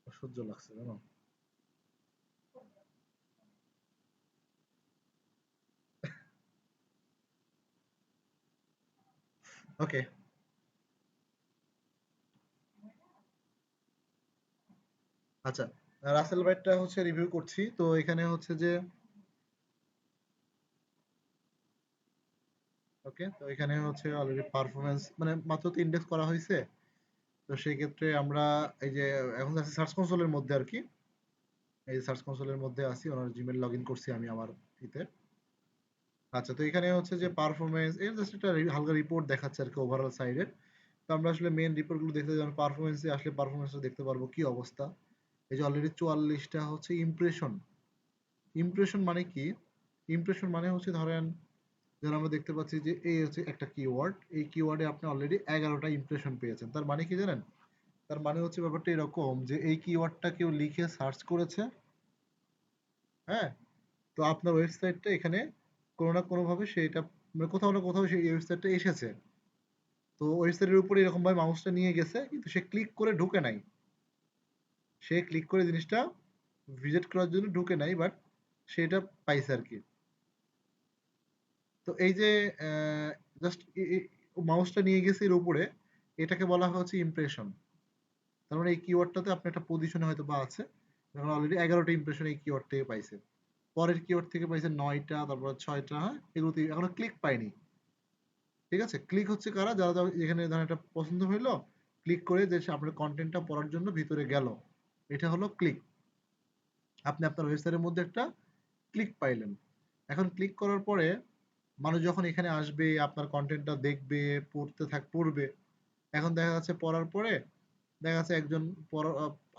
অসহ্য লাগছে জানো। ওকে, আচ্ছা, রাসেল বাইটটা হচ্ছে রিভিউ করছি। তো এখানে হচ্ছে যে ওকে, তো এখানে হচ্ছে অলরেডি পারফরমেন্স মানে মাত্র তো ইন্ডেক্স করা হয়েছে। তো সেই ক্ষেত্রে আমরা এই যে এখন আছে সার্চ কনসোলের মধ্যে আর কি, এই সার্চ কনসোলের মধ্যে আছি, ওনার জিমেল লগ ইন করছি আমি আমার ইতে। আচ্ছা, তো এখানে হচ্ছে যে পারফরমেন্স এর জাস্ট একটা হালকা রিপোর্ট দেখাচ্ছে আর কি ওভারঅল সাইডের। তো আমরা আসলে মেইন রিপোর্ট গুলো দেখতে যাই, পারফরমেন্সে আসলে পারফরমেন্সটা দেখতে পারবো কি অবস্থা। এই যে অলরেডি 44টা হচ্ছে ইমপ্রেশন। ইমপ্রেশন মানে কি? ইমপ্রেশন মানে হচ্ছে ধরেন, যেমন আমরা দেখতে পাচ্ছি যে এই হচ্ছে একটা কিওয়ার্ড, এই কিওয়ার্ডে আপনি অলরেডি 11টা ইমপ্রেশন পেয়েছেন। তার মানে কি জানেন? তার মানে হচ্ছে ব্যাপারটা এরকম যে এই কিওয়ার্ডটা কেউ লিখে সার্চ করেছে, হ্যাঁ? তো আপনার ওয়েবসাইটটা এখানে কোনো না কোনোভাবে সেটা মানে কোথাও না কোথাও সেই ওয়েবসাইটটা এসেছে। তো ওয়েবসাইটের উপরে এরকম ভাবে মাউসটা নিয়ে গেছে, কিন্তু সে ক্লিক করে ঢুকে নাই। সে ক্লিক করে জিনিসটা ভিজিট করার জন্য ঢুকে নাই, বাট সেটা পাইছে আর কি। তো এই যে জাস্ট মাউসটা নিয়ে গেছে এর উপরে, এটাকে বলা হচ্ছে ইমপ্রেশন। তার মানে এই কিওয়ার্ডটাতে আপনি একটা পজিশনে হয়তো বা আছে, যখন অলরেডি 11টা ইমপ্রেশন এই কিওয়ার্ড থেকে পাইছে। পরের কিওয়ার্ড থেকে পাইছে 9টা, তারপর 6টা, হ্যাঁ? এগুলোতে এখনো ক্লিক পায়নি। ঠিক আছে? ক্লিক হচ্ছে কারা? যারা যারা এখানে ধরেন এটা পছন্দ হইলো, ক্লিক করে যে সে আপনার কনটেন্টটা পড়ার জন্য ভিতরে গেল। এটা হলো ক্লিক। আপনি আপনার ওয়েবসাইটের মধ্যে একটা ক্লিক পাইলেন। এখন ক্লিক করার পরে মানুষ যখন এখানে আসবে, আপনার কনটেন্টটা দেখবে, পড়বে। এখন দেখা যাচ্ছে পড়ার পরে দেখা যাচ্ছে একজন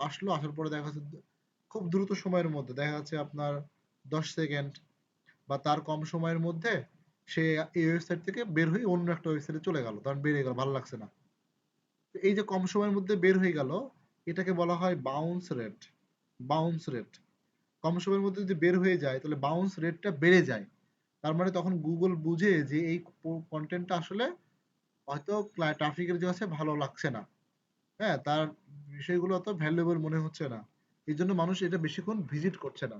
আসলো, আসার পরে দেখা যাচ্ছে খুব দ্রুত সময়ের মধ্যে দেখা যাচ্ছে আপনার 10 সেকেন্ড বা তার কম সময়ের মধ্যে সে এই ওয়েবসাইট থেকে বের হয়ে অন্য একটা ওয়েবসাইটে চলে গেল, তখন বেরিয়ে গেল, ভালো লাগছে না। তো এই যে কম সময়ের মধ্যে বের হয়ে গেল, এটাকে বলা হয় বাউন্স রেট। বাউন্স রেট, কম সময়ের মধ্যে যদি বের হয়ে যায় তাহলে বাউন্স রেটটা বেড়ে যায়। তার মানে তখন গুগল বুঝে যে এই কন্টেন্টটা আসলে হয়তো ট্রাফিকের যে আছে ভালো লাগছে না, হ্যাঁ, তার বিষয়গুলো অত ভ্যালুয়েবল মনে হচ্ছে না, এই জন্য মানুষ এটা বেশিক্ষণ ভিজিট করছে না।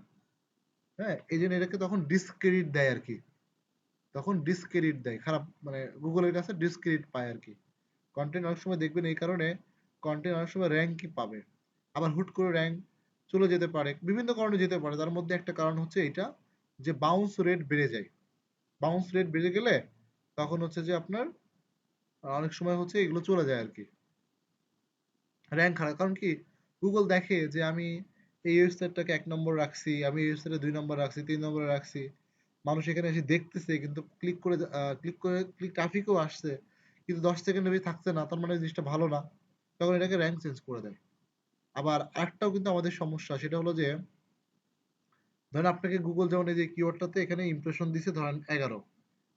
হ্যাঁ, এই জন্য এটাকে তখন ডিসক্রেডিট দেয় আর কি। তখন ডিসক্রেডিট দেয়, খারাপ মানে গুগলের কাছে ডিসক্রেডিট পায় আর কি। কন্টেন্ট অনেক সময় দেখবেন এই কারণে কন্টেন্ট অনেক সময় র্যাঙ্কই পাবে, আবার হুট করে র্যাঙ্ক চলে যেতে পারে, বিভিন্ন কারণে যেতে পারে। তার মধ্যে একটা কারণ হচ্ছে এটা যে বাউন্স রেট বেড়ে যায়। বাউন্স রেট বেড়ে গেলে তখন হচ্ছে যে আপনার অনেক সময় হচ্ছে এগুলো চলে যায় আর কি, র্যাঙ্ক খারাপ। কারণ কি, গুগল দেখে যে আমি এই ওয়েবসাইটটাকে 1 নম্বর রাখছি, আমি এই ওয়েবসাইটে 2 নম্বর রাখছি, 3 নম্বরে রাখছি, মানুষ এখানে এসে দেখতেছে, কিন্তু ক্লিক ট্রাফিকও আসছে, কিন্তু 10 সেকেন্ডের বেশি থাকছে না, তার মানে জিনিসটা ভালো না, তখন এটাকে র্যাঙ্ক চেঞ্জ করে দেয়। আবার আরেকটাও কিন্তু আমাদের সমস্যা, সেটা হলো যে ধরেন আপনাকে গুগল যেমন এই যে কিওয়ার্ডটাতে এখানে ইমপ্রেশন দিছে ধরেন 11,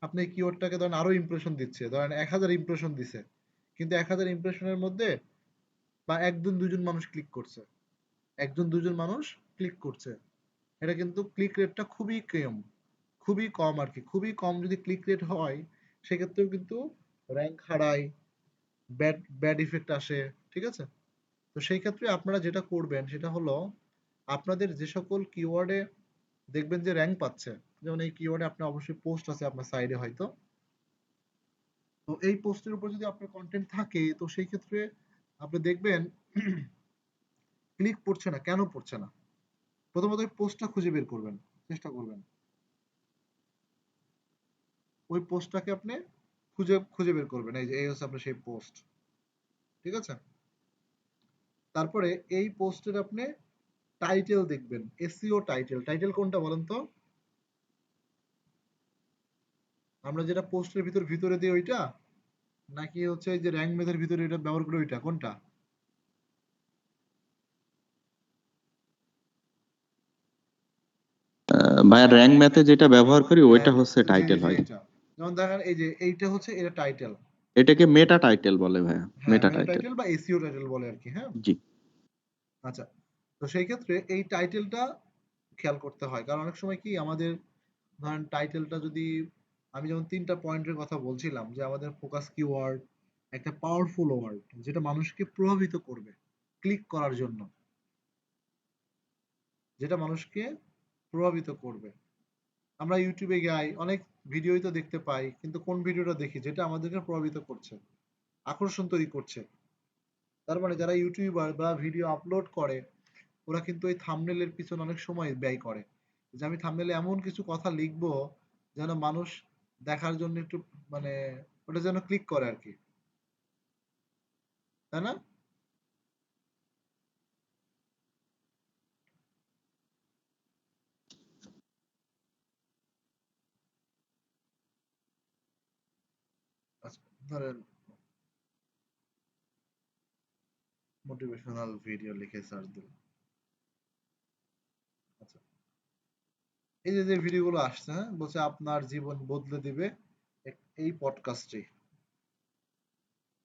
আপনি এই কিওয়ার্ডটাকে ধরেন আরো ইমপ্রেশন দিচ্ছে, ধরেন 1000 ইমপ্রেশন দিছে, কিন্তু 1000 ইমপ্রেশনের মধ্যে বা একজন দুজন মানুষ ক্লিক করছে, একজন দুজন মানুষ ক্লিক করছে, এটা কিন্তু ক্লিক রেটটা খুবই কম আর কি। খুবই কম যদি ক্লিক রেট হয়, সেক্ষেত্রেও কিন্তু র্যাঙ্ক হারায়, ব্যাড ব্যাড ইফেক্ট আসে। ঠিক আছে? তো সেই ক্ষেত্রে আপনারা যেটা করবেন সেটা হলো, আপনাদের যে সকল কিওয়ার্ডে দেখবেন যে র্যাঙ্ক পাচ্ছে, যেমন এই কিওয়ার্ডে আপনার অবশ্যই পোস্ট আছে আপনার সাইডে হয়তো, তো এই পোস্টের উপর যদি আপনার কন্টেন্ট থাকে, তো সেই ক্ষেত্রে আপনি দেখবেন ক্লিক পড়ছে না, কেন পড়ছে না? প্রথমত ওই পোস্টটা খুঁজে বের করবেন, চেষ্টা করবেন ওই পোস্টটাকে আপনি খুঁজে খুঁজে বের করবেন। এই যে এই হচ্ছে আপনার সেই পোস্ট। ঠিক আছে? তারপরে এই পোস্টের আপনি টাইটেল দেখবেন, এসইও টাইটেল। টাইটেল কোনটা বলেন তো? আমরা যেটা পোস্টের ভিতরে দিই ওইটা, নাকি হচ্ছে এই যে র্যাঙ্ক মেথের ভিতরে এটা ব্যবহার করি ওইটা, কোনটা? ভাইয়া র্যাঙ্ক ম্যাথে যেটা ব্যবহার করি হ্যাঁ, ওইটা হচ্ছে জি জি টাইটেল জি, হয়। এটা যেমন দেখেন এই যে এইটা হচ্ছে এটা টাইটেল। এটাকে মেটা টাইটেল বলে ভাইয়া, হ্যাঁ, মেটা মেটা টাইটেল। টাইটেল বা এসইও টাইটেল বলে আর কি, হ্যাঁ। জি। আচ্ছা, তো সেই ক্ষেত্রে এই টাইটেলটা খেয়াল করতে হয়, কারণ অনেক সময় কি আমাদের ধরেন টাইটেলটা যদি, আমি যেমন 3টা পয়েন্টের কথা বলছিলাম যে আমাদের ফোকাস কিওয়ার্ড, একটা পাওয়ারফুল ওয়ার্ড যেটা মানুষকে প্রভাবিত করবে ক্লিক করার জন্য, যেটা মানুষকে প্রভাবিত করবে। আমরা ইউটিউবে যাই, অনেক ভিডিওই তো দেখতে পাই, কিন্তু কোন ভিডিওটা দেখি যেটা আমাদেরকে প্রভাবিত করছে, আকর্ষণ তৈরি করছে। তার মানে যারা ইউটিউবার বা ভিডিও আপলোড করে, ওরা কিন্তু এই থাম্বনেলের পিছনে অনেক সময় ব্যয় করে, যে আমি থাম্বনেলে এমন কিছু কথা লিখবো যেন মানুষ দেখার জন্য একটু মানে ওটা যেন ক্লিক করে আর কি, তাই না? আচ্ছা, ধরেন মোটিভেশনাল ভিডিও লিখে সার্চ দিল। আচ্ছা, এই যে যে ভিডিওগুলো আসছে, হ্যাঁ, বলছে আপনার জীবন বদলে দিবে এই পডকাস্টে।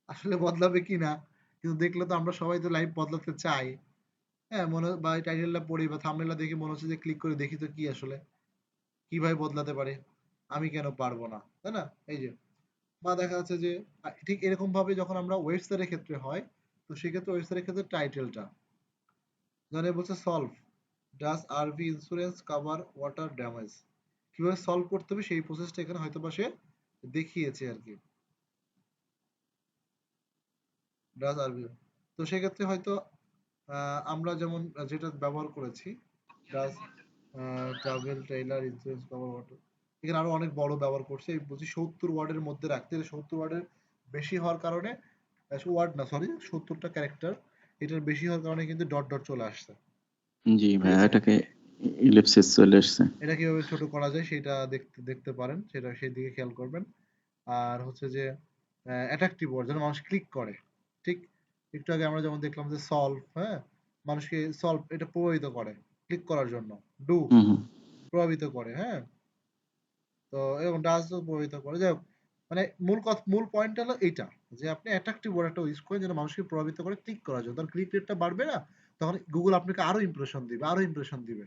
আসলে বদলাবে কিনা, কিন্তু দেখলে তো আমরা সবাই তো লাইফ বদলাতে চাই। হ্যাঁ, মনে বা এই টাইটেলটা পড়ি বা থাম্বনেলটা দেখে মনে হচ্ছে যে ক্লিক করে দেখি তো কি আসলে কিভাবে বদলাতে পারে, আমি কেন পারবো না, তাই না? এই যে, বা দেখা যাচ্ছে যে ঠিক এরকম ভাবে যখন আমরা ওয়েবসাইটের ক্ষেত্রে হয়, তো সেক্ষেত্রে ওয়েবসাইটের ক্ষেত্রে টাইটেলটা জানে বলছে solve does RV insurance cover water damage, কিভাবে সলভ করতে হবে সেই প্রসেসটা এখানে হয়তো বা সে দেখিয়েছে আর কি। ডাস আরভি, তো সেক্ষেত্রে হয়তো আমরা যেমন যেটা ব্যবহার করেছি, does travel trailer insurance cover water, এখানে আরো অনেক বড় ব্যবহার করছে, এই বলছি 70 ওয়ার্ডের মধ্যে রাখতে, 70 ওয়ার্ডের বেশি হওয়ার কারণে, ওয়ার্ড না সরি 70টা ক্যারেক্টার, এটার বেশি হওয়ার কারণে কিন্তু ডট ডট চলে আসছে। জি ঠিক ভাইয়া, আছে, এটাকে ইলিপসিস চলে এসছে। এটা কিভাবে ছোট করা যায় সেটা দেখতে দেখতে পারেন, সেটা সেই দিকে খেয়াল করবেন। আর হচ্ছে যে অ্যাট্রাকটিভ ওয়ার্ড যেন মানুষ ক্লিক করে। ঠিক একটু আগে আমরা যেমন দেখলাম যে সলভ, হ্যাঁ, মানুষকে সলভ এটা প্রভাবিত করে ক্লিক করার জন্য। ডু হুম হুম। প্রভাবিত করে, হ্যাঁ। তো এরকম ডাজ প্রভাবিত করে, যাই হোক, মানে মূল কথা, মূল পয়েন্ট হলো এইটা, যে আপনি অ্যাট্রাকটিভ ওয়ার্ড একটা ইউজ করেন যেন মানুষকে প্রভাবিত করে ক্লিক করার জন্য, তখন ক্লিক রেটটা বাড়বে না, তখন গুগল আপনাকে আরো ইমপ্রেশন দিবে, আরো ইমপ্রেশন দিবে।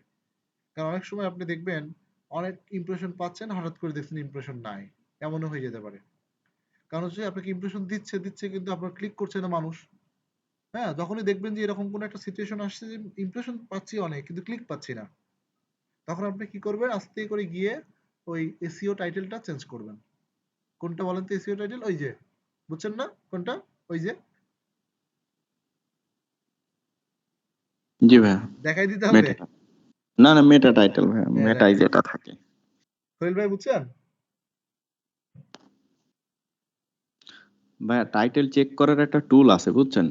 কারণ অনেক সময় আপনি দেখবেন অনেক ইমপ্রেশন পাচ্ছেন, হঠাৎ করে দেখছেন ইমপ্রেশন নাই, এমনও হয়ে যেতে পারে। কারণ হচ্ছে আপনাকে ইমপ্রেশন দিচ্ছে দিচ্ছে কিন্তু আপনার ক্লিক করছে না মানুষ। হ্যাঁ, যখনই দেখবেন যে এরকম কোন একটা সিচুয়েশন আসছে যে ইমপ্রেশন পাচ্ছি অনেক কিন্তু ক্লিক পাচ্ছি না, তখন আপনি কি করবেন, আস্তে করে গিয়ে ওই এসইও টাইটেলটা চেঞ্জ করবেন। কোনটা বলেন তো এসইও টাইটেল? ওই যে, বুঝছেন না কোনটা? ওই যে, জি ভাইয়া, দেখাই দিতে হবে। মেটা, না না মেটা টাইটেল ভাইয়া, হ্যাঁ, মেটাই দেখেন যেটা থাকে। সোহেল ভাই, বুঝছেন? ভাইয়া টাইটেল চেক করার একটা টুল আছে বুঝছেন,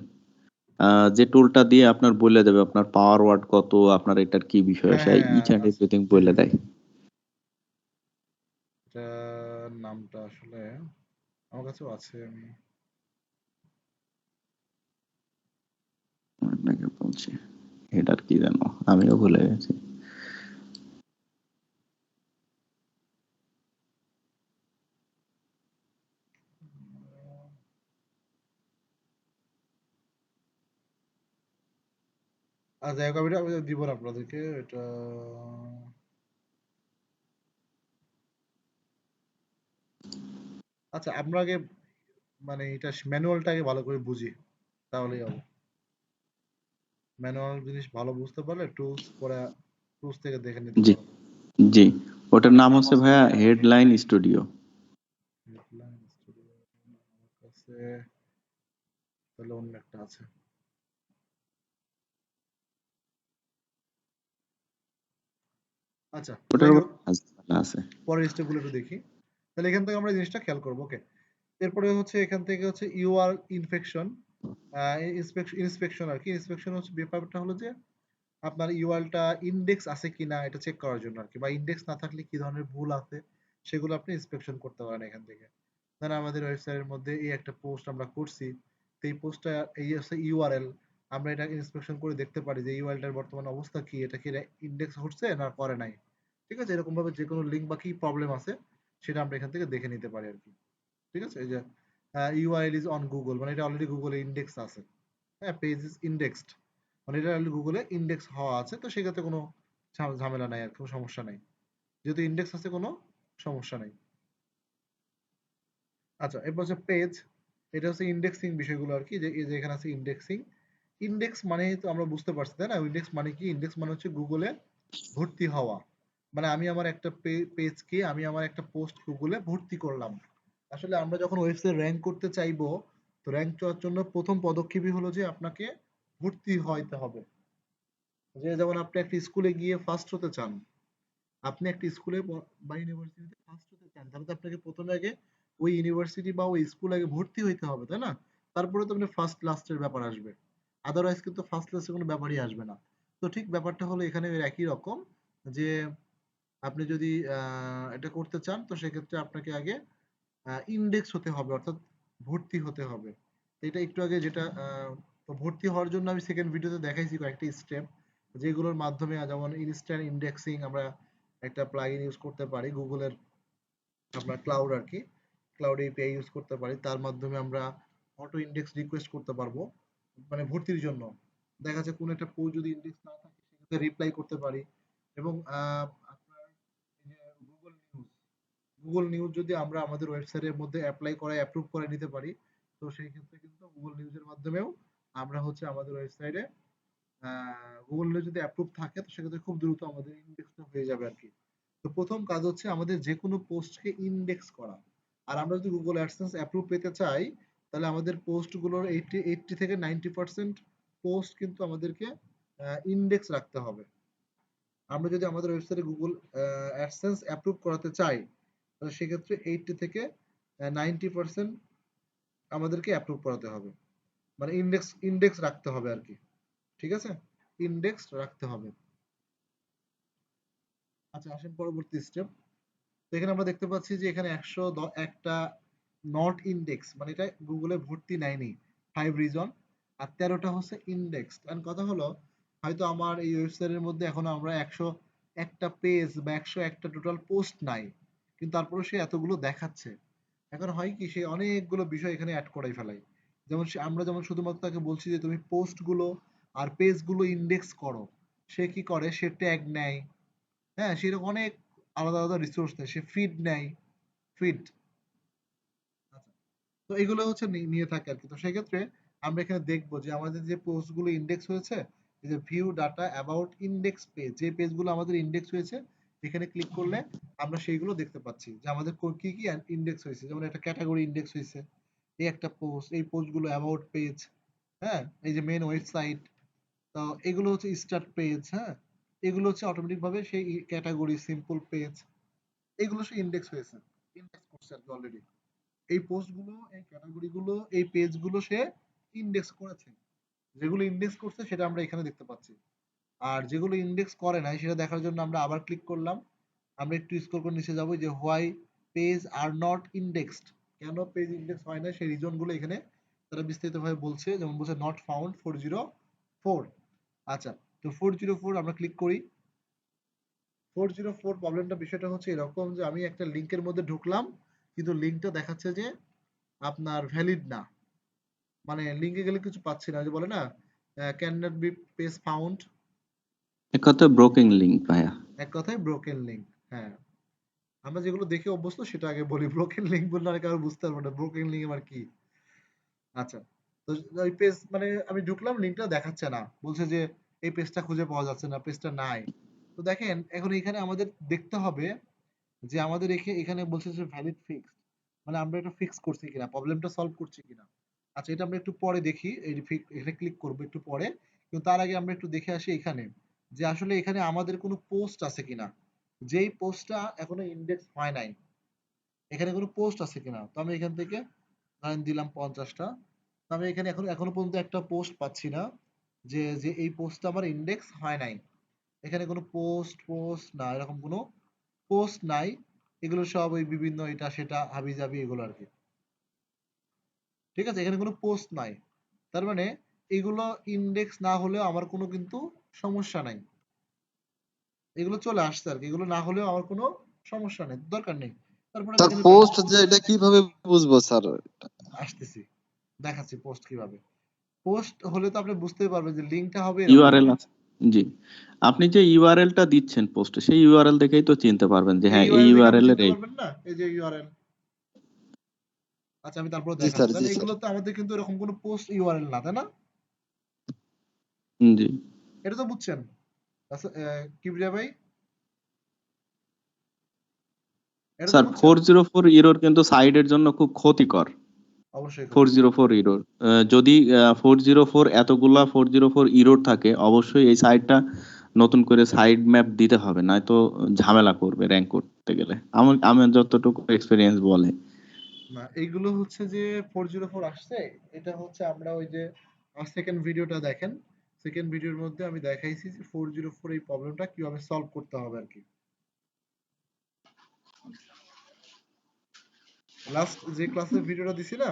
যে টুলটা দিয়ে আপনার বলে দেবে আপনার পাওয়ার ওয়ার্ড কত, আপনার এটার কি বিষয় হ্যাঁ আছে, হ্যাঁ ইচ এন্ড আছে। এভরিথিং জি জি বলে জি, দেয়। এটার নামটা আসলে আমার কাছেও আছে, আমি আপনাকে বলছি, এটার কি জানো, আমিও ভুলে গেছি। আচ্ছা, এক কপিটা আমি দিব না আপনাদেরকে এটা। আচ্ছা, আমরা আগে মানে এটা ম্যানুয়ালটাকে ভালো করে বুঝি, তাহলেই হবে। ম্যানুয়াল জিনিস ভালো বুঝতে পারলে টুলস পরে টুলস থেকে দেখে নিতে জি পারবো। জি, ওটার নাম হচ্ছে ভাইয়া হেডলাইন স্টুডিও। হেডলাইন স্টুডিও আমার কাছে তাহলে অন্য একটা আছে। আচ্ছা, ওটার যাই উপর হোক, কাজ আছে। পরের স্টেপগুলো একটু দেখি। তাহলে এখান থেকে আমরা এই জিনিসটা খেয়াল করবো, ওকে। এরপরে হচ্ছে এখান থেকে হচ্ছে ইউআর ইনফেকশন, ইন্সপেকশন আর কি। ইন্সপেকশন হচ্ছে ব্যাপারটা হলো যে আপনার ইউআরটা ইন্ডেক্স আছে কিনা এটা চেক করার জন্য আর কি, বা ইন্ডেক্স না থাকলে কি ধরনের ভুল আছে সেগুলো আপনি ইন্সপেকশন করতে পারেন এখান থেকে। ধরেন আমাদের ওয়েবসাইটের মধ্যে এই একটা পোস্ট আমরা করছি, তো এই পোস্টটা এই হচ্ছে ইউআরএল, আমরা এটা ইন্সপেকশন করে দেখতে পারি যে ইউআরএলটার বর্তমান অবস্থা কি, এটা কি ইন্ডেক্স হচ্ছে না করে নাই। ঠিক আছে, এরকম ভাবে যে কোনো লিঙ্ক বা কি প্রবলেম আছে সেটা আমরা এখান থেকে দেখে নিতে পারি আর কি। ঠিক আছে, এই যে ইউআরএল ইজ অন গুগল, মানে এটা অলরেডি গুগলে ইন্ডেক্স আছে। হ্যাঁ, পেজ ইজ ইন্ডেক্সড, মানে এটা অলরেডি গুগলে ইন্ডেক্স হওয়া আছে, তো সেক্ষেত্রে কোনো ঝামেলা নাই আর, কোনো সমস্যা নাই, যেহেতু ইন্ডেক্স আছে কোনো সমস্যা নাই। আচ্ছা, এরপর হচ্ছে পেজ, এটা হচ্ছে ইন্ডেক্সিং বিষয়গুলো আর কি, যে এই যে এখানে আছে ইন্ডেক্সিং, ইন্ডেক্স মানে তো আমরা বুঝতে পারছি তাই না? ইন্ডেক্স মানে কি? ইন্ডেক্স মানে হচ্ছে গুগলে ভর্তি হওয়া। মানে আমি আমার একটা পেজকে আমি আমার একটা পোস্ট গুগলে ভর্তি করলাম। আসলে আমরা যখন ওয়েবসাইট র‍্যাংক করতে চাইবো, তো র‍্যাংক চাওয়ার জন্য প্রথম পদক্ষেপই হলো যে আপনাকে ভর্তি হইতে হবে। যে যেমন আপনি একটা স্কুলে গিয়ে ফার্স্ট হতে চান। আপনি একটা স্কুলে বা ইউনিভার্সিটিতে ফার্স্ট হতে চান, তাহলে তো আপনাকে প্রথমে আগে ওই ইউনিভার্সিটি বা ওই স্কুলে আগে ভর্তি হইতে হবে, তাই না? তারপরে তো আপনি ফার্স্ট লাস্টের ব্যাপার আসবে। আদারওয়াইজ কিন্তু ফার্স্ট লাস্টের কোনো ব্যাপারই আসবে না। তো ঠিক ব্যাপারটা হলো এখানে একই রকম যে আপনি যদি এটা করতে চান তো সেক্ষেত্রে আপনাকে আগে ইন্ডেক্স হতে হবে, অর্থাৎ ভর্তি হতে হবে। তো এটা একটু আগে যেটা তো ভর্তি হওয়ার জন্য আমি সেকেন্ড ভিডিওতে দেখাইছি কয়েকটা স্টেপ, যেগুলোর মাধ্যমে যেমন ইনস্ট্যান্ট ইন্ডেক্সিং আমরা একটা প্লাগইন ইউজ করতে পারি গুগলের, আপনার ক্লাউড আর কি, ক্লাউড এপিআই ইউজ করতে পারি। তার মাধ্যমে আমরা অটো ইন্ডেক্স রিকোয়েস্ট করতে পারবো মানে ভর্তির জন্য। দেখা যাচ্ছে কোন একটা পোস্ট যদি ইন্ডেক্স না থাকে সেক্ষেত্রে রিপ্লাই করতে পারি। এবং আপনার এই যে গুগল নিউজ যদি আমরা আমাদের ওয়েবসাইটের মধ্যে অ্যাপ্লাই করা অ্যাপ্রুভ করে নিতে পারি, তো সেই ক্ষেত্রে কিন্তু গুগল নিউজের মাধ্যমেও আমরা হচ্ছে আমাদের ওয়েবসাইটে গুগল নিউজ যদি অ্যাপ্রুভ থাকে তো সেক্ষেত্রে খুব দ্রুত আমাদের ইন্ডেক্সটা হয়ে যাবে আর কি। তো প্রথম কাজ হচ্ছে আমাদের যে কোনো পোস্টকে ইন্ডেক্স করা। আর আমরা যদি গুগল অ্যাডসেন্স অ্যাপ্রুভ পেতে চাই, তাহলে আমাদের পোস্টগুলোর 80 থেকে 90% পোস্ট কিন্তু আমাদেরকে ইন্ডেক্স রাখতে হবে। আমরা যদি আমাদের ওয়েবসাইটে গুগল অ্যাডসেন্স অ্যাপ্রুভ করাতে চাই, তাহলে সেক্ষেত্রে 80 থেকে 90% আমাদেরকে অ্যাপ্রুভ করাতে হবে। মানে ইন্ডেক্স ইন্ডেক্স রাখতে হবে আর কি। ঠিক আছে? ইন্ডেক্স রাখতে হবে। আচ্ছা, আসেন পরবর্তী স্টেপ। তো এখানে আমরা দেখতে পাচ্ছি যে এখানে 101টা নট ইন্ডেক্স, মানে এটা গুগলে ভর্তি নেয়নি 5 রিজন, আর 13টা হচ্ছে ইন্ডেক্স। কারণ কথা হলো হয়তো আমার এই ওয়েবসাইটের মধ্যে এখনো আমরা 101টা পেজ বা 101টা টোটাল পোস্ট নাই, কিন্তু তারপরে সে এতগুলো দেখাচ্ছে। এখন হয় কি, সে অনেকগুলো বিষয় এখানে অ্যাড করাই ফেলাই। যেমন আমরা যেমন শুধুমাত্র তাকে বলছি যে তুমি পোস্ট গুলো আর পেজ গুলো ইন্ডেক্স করো, সে কি করে, সে ট্যাগ নেয়। হ্যাঁ, সেরকম অনেক আলাদা আলাদা রিসোর্স নেয়, সে ফিড নেয়, ফিড। আচ্ছা, তো এগুলো হচ্ছে নিয়ে থাকে আর কি। তো সেক্ষেত্রে আমরা এখানে দেখবো যে আমাদের যে পোস্ট গুলো ইন্ডেক্স হয়েছে, এই যে view data about index page, যে পেজগুলো আমাদের ইন্ডেক্স হয়েছে এখানে ক্লিক করলে আমরা সেইগুলো দেখতে পাচ্ছি যে আমাদের কি কি ইন্ডেক্স হয়েছে। যেমন একটা ক্যাটাগরি ইন্ডেক্স হয়েছে, এই একটা পোস্ট, এই পোস্টগুলো অ্যাবাউট পেজ, হ্যাঁ, এই যে মেন ওয়েবসাইট, তো এগুলো হচ্ছে স্টার্ট পেজ, হ্যাঁ, এগুলো হচ্ছে অটোমেটিক ভাবে সেই ক্যাটাগরি সিম্পল পেজ, এগুলো সে ইন্ডেক্স হয়েছে, ইন্ডেক্স করছে আর কি অলরেডি। এই পোস্ট গুলো, এই ক্যাটাগরি গুলো, এই পেজ গুলো সে ইন্ডেক্স করেছে। যেগুলো ইন্ডেক্স করছে সেটা আমরা এখানে দেখতে পাচ্ছি। আর যেগুলো ইন্ডেক্স করে নাই সেটা দেখার জন্য আমরা আবার ক্লিক করলাম। আমরা একটু স্ক্রল করে নিচে যাবো যে why page are not indexed, কেন পেজ ইন্ডেক্স হয় না সেই রিজন গুলো এখানে তারা বিস্তারিতভাবে বলছে। যেমন বলছে নট ফাউন্ড 404। আচ্ছা, তো 404 আমরা ক্লিক করি। 404 প্রবলেমটা, বিষয়টা হচ্ছে এরকম যে আমি একটা লিংকের মধ্যে ঢুকলাম, কিন্তু লিংকটা দেখাচ্ছে যে আপনার ভ্যালিড না। মানে লিংকে গেলে কিছু পাচ্ছি না, যে বলে না can not be page found, এক কথায় ব্রোকেন লিঙ্ক ভাইয়া। এক কথায় ব্রোকেন লিংক। হ্যাঁ, আমরা যেগুলো দেখে অভ্যস্ত সেটা আগে বলি, ব্রোকেন লিংক বললে অনেকে আবার বুঝতে পারবে না ব্রোকেন লিংক আবার কি। আচ্ছা, তো ওই পেজ মানে আমি ঢুকলাম, লিংকটা দেখাচ্ছে না, বলছে যে এই পেজটা খুঁজে পাওয়া যাচ্ছে না, পেজটা নাই। তো দেখেন এখন এখানে আমাদের দেখতে হবে যে আমাদের এখানে বলছে যে ভ্যালিড ফিক্সড, মানে আমরা এটা ফিক্স করছি কিনা, প্রবলেমটা সলভ করছি কিনা। আচ্ছা, এটা আমরা একটু পরে দেখি, এই এখানে ক্লিক করবো একটু পরে। কিন্তু তার আগে আমরা একটু দেখে আসি এখানে যে আসলে এখানে আমাদের কোনো পোস্ট আছে কিনা, যেই পোস্টটা এখনো ইন্ডেক্স হয় নাই, এখানে কোনো পোস্ট আছে কিনা। তো আমি এখান থেকে ধরেন দিলাম 50টা। তো আমি এখানে এখনো পর্যন্ত একটা পোস্ট পাচ্ছি না যে যে এই পোস্টটা আমার ইন্ডেক্স হয় নাই। এখানে কোনো পোস্ট না, এরকম কোনো পোস্ট নাই। এগুলো সব ওই বিভিন্ন এটা সেটা হাবিজাবি এগুলো আর কি। ঠিক আছে, এখানে কোনো পোস্ট নাই, তার মানে এগুলো ইন্ডেক্স না হলেও আমার কোনো কিন্তু সমস্যা নাই, এগুলো চলে আসছে আর কি। এগুলো না হলেও আমার কোনো সমস্যা নেই, দরকার নেই। তারপরে আমি স্যার এখানে পোস্ট যে এটা কিভাবে বুঝবো স্যার? আসতেছি, দেখাচ্ছি পোস্ট কিভাবে। পোস্ট হলে তো আপনি বুঝতেই পারবেন যে লিঙ্কটা হবে এরকম। ইউআরএল আছে। জি, আপনি যে ইউআরএলটা দিচ্ছেন পোস্টে, সেই ইউআরএল দেখেই তো চিনতে পারবেন যে এই হ্যাঁ এই ইউআরএল দেখে আপনি ইউআরএল এর চিনতে এই। পারবেন না, এই যে ইউআরএল। আচ্ছা, আমি তারপরে জি দেখাচ্ছি, স্যার, জি তাহলে স্যার। এগুলো তো আমাদের কিন্তু এরকম কোনো পোস্ট ইউআরএল না, তাই না? জি এটা তো বুঝছেন কিবরিয়া ভাই, এটা তো স্যার বুঝছেন? 404 ইরোর কিন্তু সাইডের জন্য খুব ক্ষতিকর। অবশ্যই ক্ষতিকর। 404 ইরোর যদি 404 এতগুলা 404 ইরোর থাকে, অবশ্যই এই সাইডটা নতুন করে সাইড ম্যাপ দিতে হবে, নয়তো ঝামেলা করবে র্যাঙ্ক করতে গেলে, আমার যতটুকু এক্সপিরিয়েন্স বলে। না এইগুলো হচ্ছে যে 404 আসছে, এটা হচ্ছে আমরা ওই যে সেকেন্ড ভিডিওটা দেখেন, সেকেন্ড ভিডিওর মধ্যে আমি দেখাইছি যে 404 এই প্রবলেমটা কিভাবে সলভ করতে হবে আর কি। লাস্ট যে ক্লাসের ভিডিওটা দিছি না,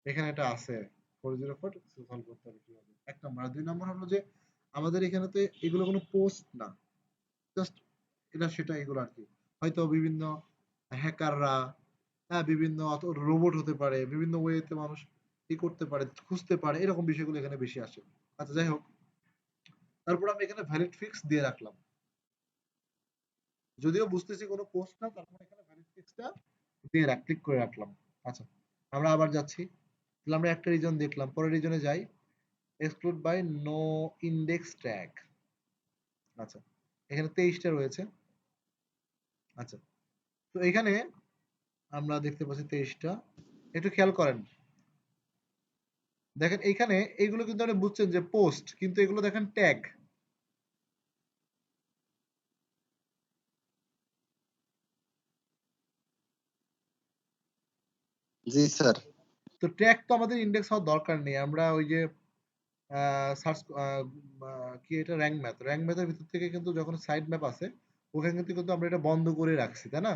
এখানে এটা আছে 404 সলভ করতে হবে কিভাবে, এক নম্বর। আর দুই নম্বর হলো যে আমাদের এখানে তো এগুলো কোনো পোস্ট না, জাস্ট এটা সেটা এগুলো আর কি। হয়তো বিভিন্ন হ্যাকাররা, হ্যাঁ বিভিন্ন রোবট হতে পারে, বিভিন্ন ওয়েতে মানুষ ই করতে পারে, খুঁজতে পারে, এরকম বিষয়গুলো এখানে বেশি আসে। আচ্ছা যাই হোক, তারপর আমি এখানে ভ্যালিড ফিক্স দিয়ে রাখলাম, যদিও বুঝতেছি কোনো পোস্ট না, তারপর এখানে ভ্যালিড ফিক্সটা দিয়ে ক্লিক করে রাখলাম। আচ্ছা আমরা আবার যাচ্ছি, তাহলে আমরা একটা রিজন দেখলাম, পরের রিজনে যাই, exclude by no index tag. আচ্ছা এখানে 23টা রয়েছে। আচ্ছা তো এখানে আমরা দেখতে পাচ্ছি 23টা, একটু খেয়াল করেন, দেখেন এইখানে এইগুলো কিন্তু আপনি বুঝছেন যে পোস্ট, কিন্তু এগুলো দেখেন ট্যাগ। জি স্যার। তো ট্যাগ তো আমাদের ইন্ডেক্স হওয়ার দরকার নেই, আমরা ওই যে সার্চ কি এটা র্যাঙ্ক ম্যাথের ভিতর থেকে কিন্তু যখন সাইড ম্যাপ আছে ওখানে কিন্তু আমরা এটা বন্ধ করে রাখছি, তাই না?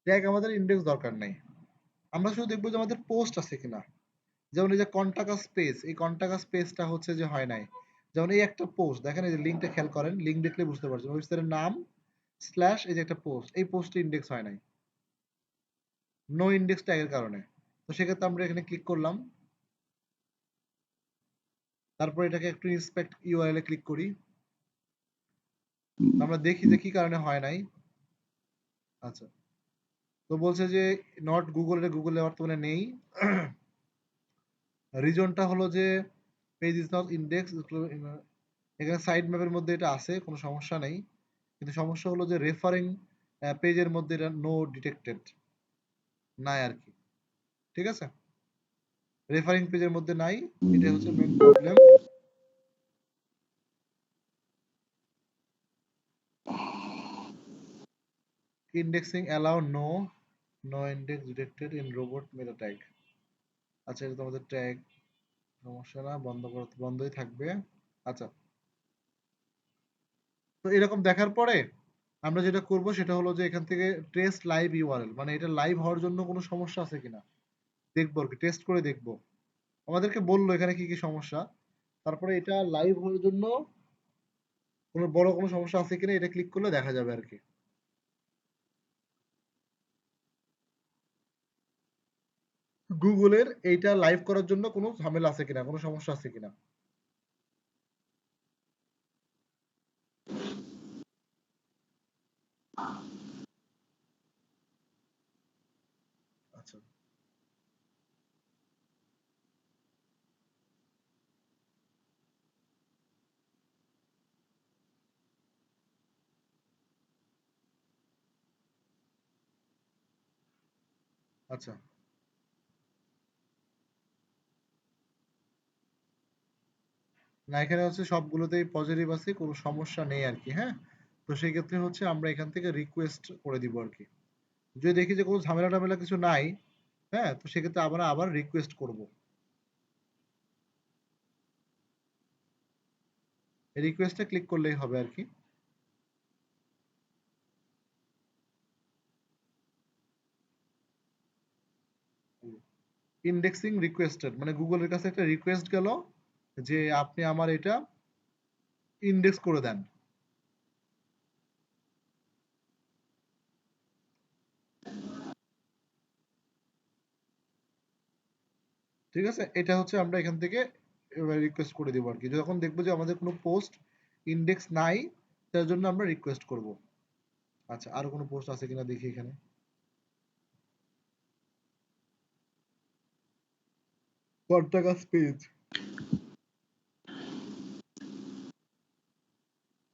ট্যাগ আমাদের ইন্ডেক্স দরকার নাই, আমরা শুধু দেখবো যে আমাদের পোস্ট আছে কিনা। যেমন এই যে কন্টাকা স্পেস, এই কন্টাকা স্পেসটা হচ্ছে যে হয় নাই। যেমন এই একটা পোস্ট দেখেন, এই যে লিঙ্কটা খেয়াল করেন, লিঙ্ক দেখলে বুঝতে পারছেন ওয়েবসাইটের নাম স্ল্যাশ এই যে একটা পোস্ট, এই পোস্টে ইন্ডেক্স হয় নাই, নো ইন্ডেক্স ট্যাগের কারণে। তো সেক্ষেত্রে আমরা এখানে ক্লিক করলাম, তারপর এটাকে একটু ইন্সপেক্ট ইউআরএল এ ক্লিক করি, আমরা দেখি যে কি কারণে হয় নাই। আচ্ছা তো বলছে যে নট গুগলে বর্তমানে নেই। রিজনটা হলো যে পেজ ইজ নট ইন্ডেক্স, এখানে সাইড ম্যাপের মধ্যে এটা আছে, কোনো সমস্যা নেই, কিন্তু সমস্যা হলো যে রেফারিং পেজের মধ্যে এটা নো ডিটেক্টেড নাই আর কি। ঠিক আছে, রেফারিং পেজের মধ্যে নাই, এটা হচ্ছে main problem. Indexing allow no index detected in robot meta tag. আচ্ছা এটা তোমাদের ট্যাগ, সমস্যা না, বন্ধই থাকবে। আচ্ছা তো এরকম দেখার পরে আমরা যেটা করব সেটা হলো যে এখান থেকে টেস্ট লাইভ ইউআরএল, মানে এটা লাইভ হওয়ার জন্য কোনো সমস্যা আছে কিনা দেখবো আর কি, টেস্ট করে দেখবো। আমাদেরকে বললো এখানে কি কি সমস্যা, তারপরে এটা লাইভ হওয়ার জন্য কোনো বড় কোনো সমস্যা আছে কিনা এটা ক্লিক করলে দেখা যাবে আর কি। গুগলের এইটা লাইভ করার জন্য কোনো ঝামেলা আছে কিনা, কোনো সমস্যা আছে কিনা। আচ্ছা আচ্ছা না এখানে হচ্ছে সবগুলোতেই পজিটিভ আছে, কোনো সমস্যা নেই আর কি। হ্যাঁ তো সেই ক্ষেত্রে হচ্ছে আমরা এখান থেকে রিকোয়েস্ট করে দিব আর কি, যদি দেখি যে কোনো ঝামেলা টামেলা কিছু নাই, হ্যাঁ তো সেক্ষেত্রে আমরা আবার রিকোয়েস্ট করব। রিকোয়েস্টে ক্লিক করলেই হবে আর কি। ইন্ডেক্সিং রিকোয়েস্টেড মানে গুগলের কাছে একটা রিকোয়েস্ট গেল যে আপনি আমার এটা ইন্ডেক্স করে দেন। ঠিক আছে, এটা হচ্ছে আমরা এখান থেকে রিকোয়েস্ট করে দিব আর কি, যখন দেখবো যে আমাদের কোনো পোস্ট ইন্ডেক্স নাই, তার জন্য আমরা রিকোয়েস্ট করব। আচ্ছা, আরো কোনো পোস্ট আছে কিনা দেখি এখানে। কন্টাকাস পেজ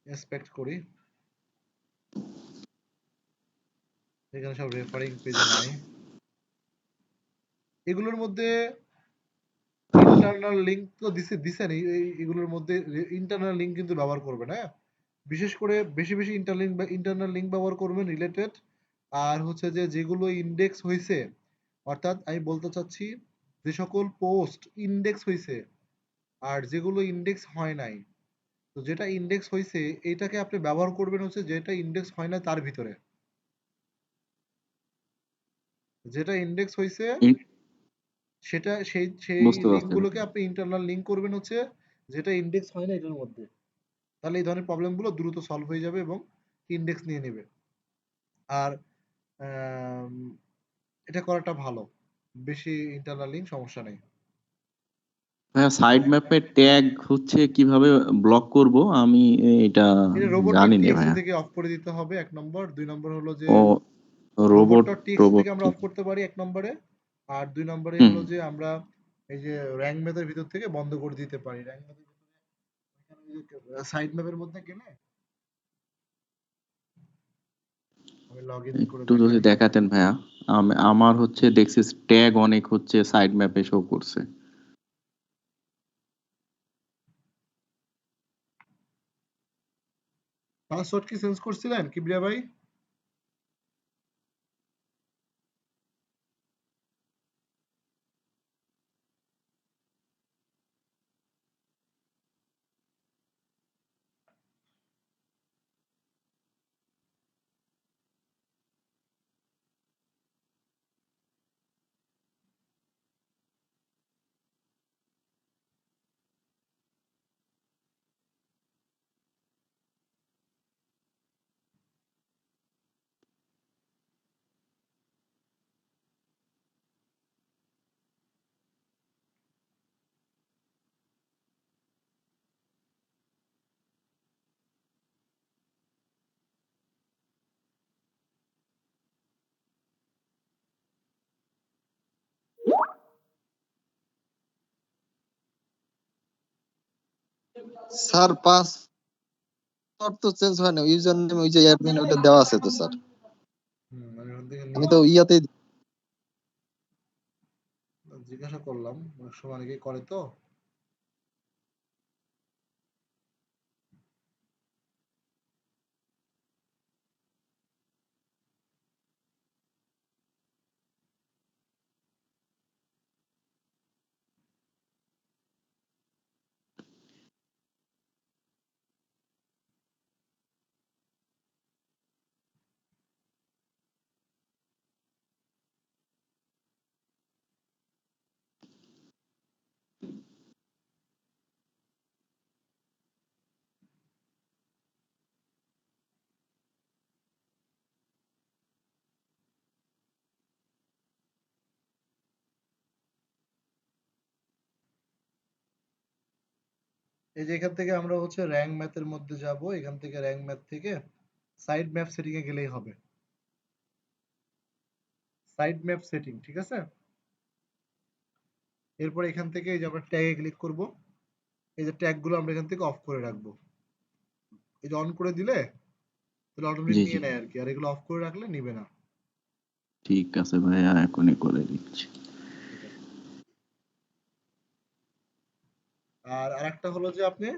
ইন্সপেক্ট করি, এখানে সব রেফারিং পেজে নাই। এগুলোর মধ্যে ইন্টারনাল লিংক তো দিছেন, এগুলোর মধ্যে ইন্টারনাল লিংক কিন্তু ব্যবহার করবেন, হ্যাঁ। বিশেষ করে বেশি বেশি ইন্টারনাল লিংক ব্যবহার করবেন রিলেটেড। আর হচ্ছে যে যেগুলো ইন্ডেক্স হয়েছে, অর্থাৎ আমি বলতে চাচ্ছি যে সকল পোস্ট ইন্ডেক্স হয়েছে আর যেগুলো ইন্ডেক্স হয় নাই, তো যেটা ইন্ডেক্স হয়েছে এটাকে আপনি ব্যবহার করবেন হচ্ছে যেটা ইন্ডেক্স হয় না তার ভিতরে। যেটা ইন্ডেক্স হয়েছে ইন- সেটা সেই সেই বুঝতে পারছি লিঙ্কগুলোকে ভাই। আপনি ইন্টারনাল লিঙ্ক করবেন হচ্ছে যেটা ইন্ডেক্স হয় না এটার মধ্যে। তাহলে এই ধরনের প্রবলেমগুলো দ্রুত সলভ হয়ে যাবে এবং ইন্ডেক্স নিয়ে নেবে। আর আম, এটা করাটা ভালো, বেশি ইন্টারনাল লিঙ্ক সমস্যা নেই। ভাইয়া সাইড ম্যাপে ট্যাগ হচ্ছে কিভাবে ব্লক করব আমি এটা এটা রোবট ডট জানি না টিএক্সটি ভাইয়া। থেকে অফ করে দিতে হবে এক নম্বর। দুই নম্বর হলো যে ও robot robot dot TXT robot থেকে আমরা অফ করতে পারি এক নম্বরে। আর দুই নম্বরে হুম। হলো যে আমরা এই যে র্যাঙ্ক ম্যাথের ভিতর থেকে বন্ধ করে দিতে পারি। র্যাঙ্ক ম্যাথের ভিতরে সাইড ম্যাপের মধ্যে গেলে আমি লগ ইন করে একটু যদি দেখাই। দেখাতেন ভাইয়া। আমার হচ্ছে দেখছি ট্যাগ অনেক হচ্ছে সাইড ম্যাপে শো করছে। পাসওয়ার্ড কি চেঞ্জ করছিলেন কিবরিয়া ভাই? স্যার পাসওয়ার্ড তো চেঞ্জ হয় না, ইউজার নেম ওই যে অ্যাডমিন ওটা দেওয়া আছে তো স্যার। আমি ওখান থেকে আমি তো ইয়াতেই জিজ্ঞাসা করলাম, অনেক সময় অনেকেই করে তো। এই যে এখান থেকে আমরা হচ্ছে র্যাঙ্ক ম্যাথের মধ্যে যাব, এখান থেকে র্যাঙ্ক ম্যাথ থেকে সাইড ম্যাপ সেটিং এ গেলেই হবে। সাইড ম্যাপ সেটিং, ঠিক আছে। এরপর এখান থেকে এই যে আমরা ট্যাগে ক্লিক করব, এই যে ট্যাগ গুলো আমরা এখান থেকে অফ করে রাখবো। এই যে অন করে দিলে তাহলে অটোমেটিক জি জি, নিয়ে নেয় আর কি, আর এগুলো অফ করে রাখলে নিবে না। ঠিক আছে ভাইয়া, এখনই করে দিচ্ছি। ঠিক আছে। আর আরেকটা হলো যে আপনি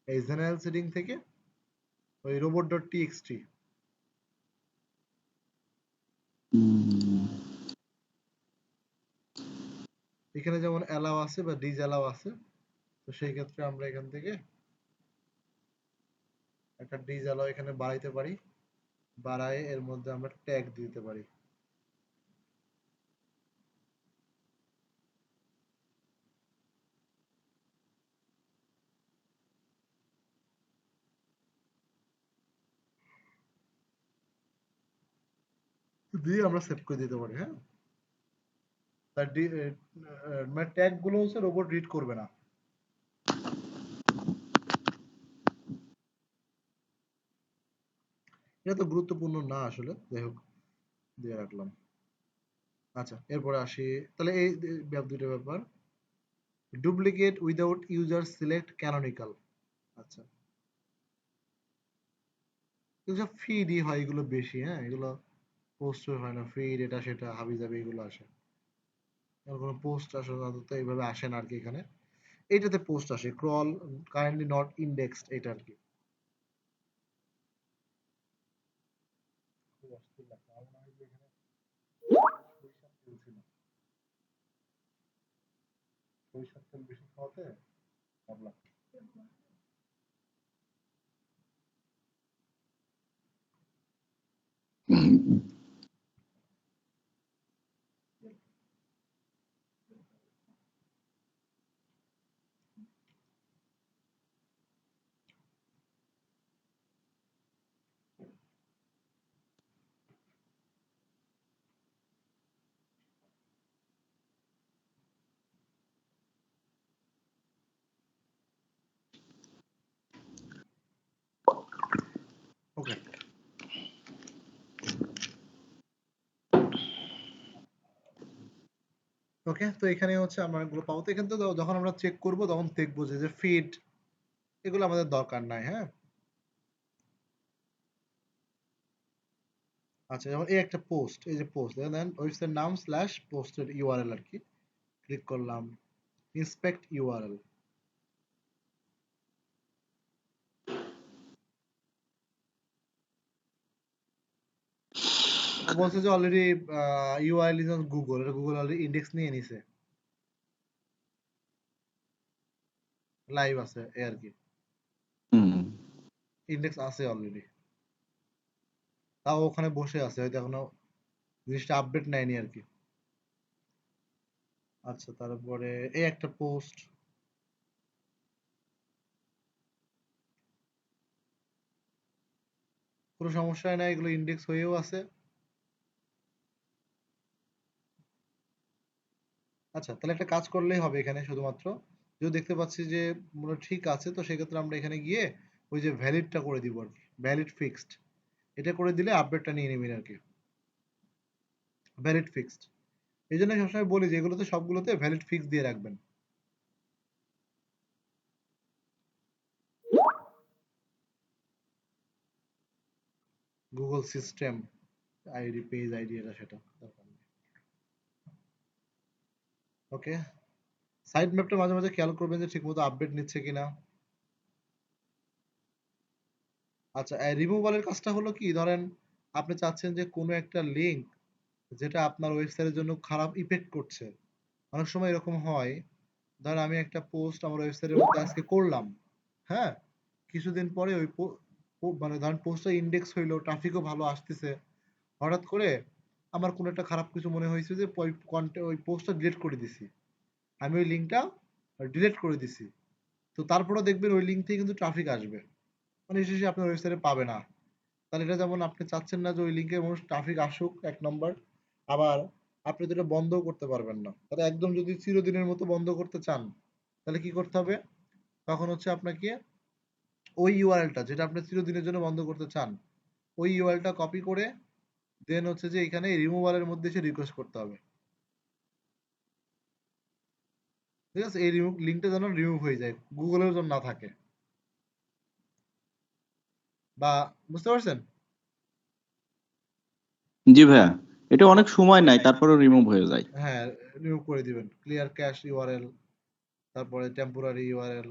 এই জেনারেল সেটিং থেকে ওই রোবট ডট টিএক্সটি হুম, এখানে যেমন অ্যালাও আছে বা ডিজ অ্যালাও আছে, তো সেই ক্ষেত্রে আমরা এখান থেকে একটা ডিজ অ্যালাও এখানে বাড়াইতে পারি, বাড়ায় এর মধ্যে আমরা ট্যাগ দিতে পারি। দিয়ে আমরা সেভ করে দিতে পারি, হ্যাঁ। তার মানে ট্যাগ গুলো হচ্ছে রোবট রিড করবে না। এটা তো গুরুত্বপূর্ণ না আসলে, যাই হোক দিয়ে রাখলাম। আচ্ছা, এরপরে আসি। তাহলে এই দুইটা ব্যাপার। Duplicate without user select canonical. আচ্ছা, এগুলো ফিডই হয়, এগুলো বেশি। হ্যাঁ, এগুলো পোস্ট হয় না, ফিড এটা সেটা হাবি জাবি এগুলো আসে। আর কোনো পোস্ট আসলে তো এইভাবে আসে না আর কি এখানে। এইটাতে পোস্ট আসে, ক্রল কাইন্ডলি নট ইন্ডেক্সড, এটা আর কি। খুব অস্থির লাগছে। আমার মনে হয় যে এখানে সরিষার তেল ছিল, সরিষার তেল বেশি খাওয়াতে ভাবলাম। ওকে, ওকে। তো এখানে হচ্ছে আমরা এগুলো পাবো। তো এখান থেকে যখন আমরা চেক করব তখন দেখবো যে ফিড এগুলো আমাদের দরকার নাই। হ্যাঁ, আচ্ছা, যেমন এই একটা পোস্ট, এই যে পোস্ট দেন ওয়েবসাইট নাম স্ল্যাশ পোস্টের ইউআরএল আর কি। ক্লিক করলাম, ইন্সপেক্ট ইউআরএল। বলছে যে already URL is on Google, এটা গুগল অলরেডি ইন্ডেক্স নিয়ে নিছে, লাইভ আছে এই আর কি, ইন্ডেক্স আছে অলরেডি। তাও ওখানে বসে আছে, হয়তো এখনো জিনিসটা আপডেট নেয়নি আর কি। আচ্ছা, তারপরে এই একটা পোস্ট, কোনো সমস্যা নাই, এগুলো ইন্ডেক্স হয়েও আছে। আচ্ছা, তাহলে একটা কাজ করলেই হবে এখানে শুধুমাত্র, যদি দেখতে পাচ্ছি যে মনে হয় ঠিক আছে, তো সেক্ষেত্রে আমরা এখানে গিয়ে ওই যে ভ্যালিডটা করে দিব আর কি, ভ্যালিড ফিক্সড, এটা করে দিলে আপডেটটা নিয়ে নেবেন আর কি। ভ্যালিড ফিক্সড, এই জন্য সবসময় বলি যে এগুলোতে সবগুলোতে ভ্যালিড ফিক্স দিয়ে রাখবেন। Google system ID, page ID, এটা সেটা দরকার নেই। ওকে, সাইড ম্যাপটা মাঝে মাঝে খেয়াল করবেন যে ঠিকমতো আপডেট নিচ্ছে কিনা। আচ্ছা, রিমুভালের কাজটা হলো কি, ধরেন আপনি চাচ্ছেন যে কোনো একটা লিঙ্ক যেটা আপনার ওয়েবসাইটের জন্য খারাপ ইফেক্ট করছে। অনেক সময় এরকম হয়, ধর আমি একটা পোস্ট আমার ওয়েবসাইটের মধ্যে আজকে করলাম, হ্যাঁ, কিছুদিন পরে ওই মানে ধরেন পোস্টটা ইন্ডেক্স হইলো, ট্রাফিকও ভালো আসতেছে, হঠাৎ করে আমার কোনো একটা খারাপ কিছু মনে হয়েছে যে ওই পোস্টটা ডিলিট করে দিছি, আমি ওই লিঙ্কটা ডিলিট করে দিছি। তো তারপরেও দেখবেন ওই লিঙ্ক থেকে কিন্তু ট্রাফিক আসবে, মানে শেষে আপনার ওয়েবসাইটে পাবে না। তাহলে এটা যেমন আপনি চাচ্ছেন না যে ওই লিঙ্কে মানুষ ট্রাফিক আসুক, এক নম্বর, আবার আপনি তো এটা বন্ধও করতে পারবেন না। তাহলে একদম যদি চিরদিনের মতো বন্ধ করতে চান, তাহলে কি করতে হবে, তখন হচ্ছে আপনাকে ওই ইউআরএলটা যেটা আপনি চিরদিনের জন্য বন্ধ করতে চান, ওই ইউআরএলটা কপি করে দেন হচ্ছে যে এখানে রিমুভালের মধ্যে এসে রিকোয়েস্ট করতে হবে। ঠিক আছে, এই রিমুভ লিঙ্কটা যেন রিমুভ হয়ে যায়, গুগলের জন্য না থাকে। বা বুঝতে পারছেন? জি ভাইয়া, এটা অনেক সময় নেয়, তারপরেও রিমুভ হয়ে যায়। হ্যাঁ, রিমুভ করে দিবেন, ক্লিয়ার ক্যাশ ইউআরএল, তারপরে টেম্পোরারি ইউআরএল,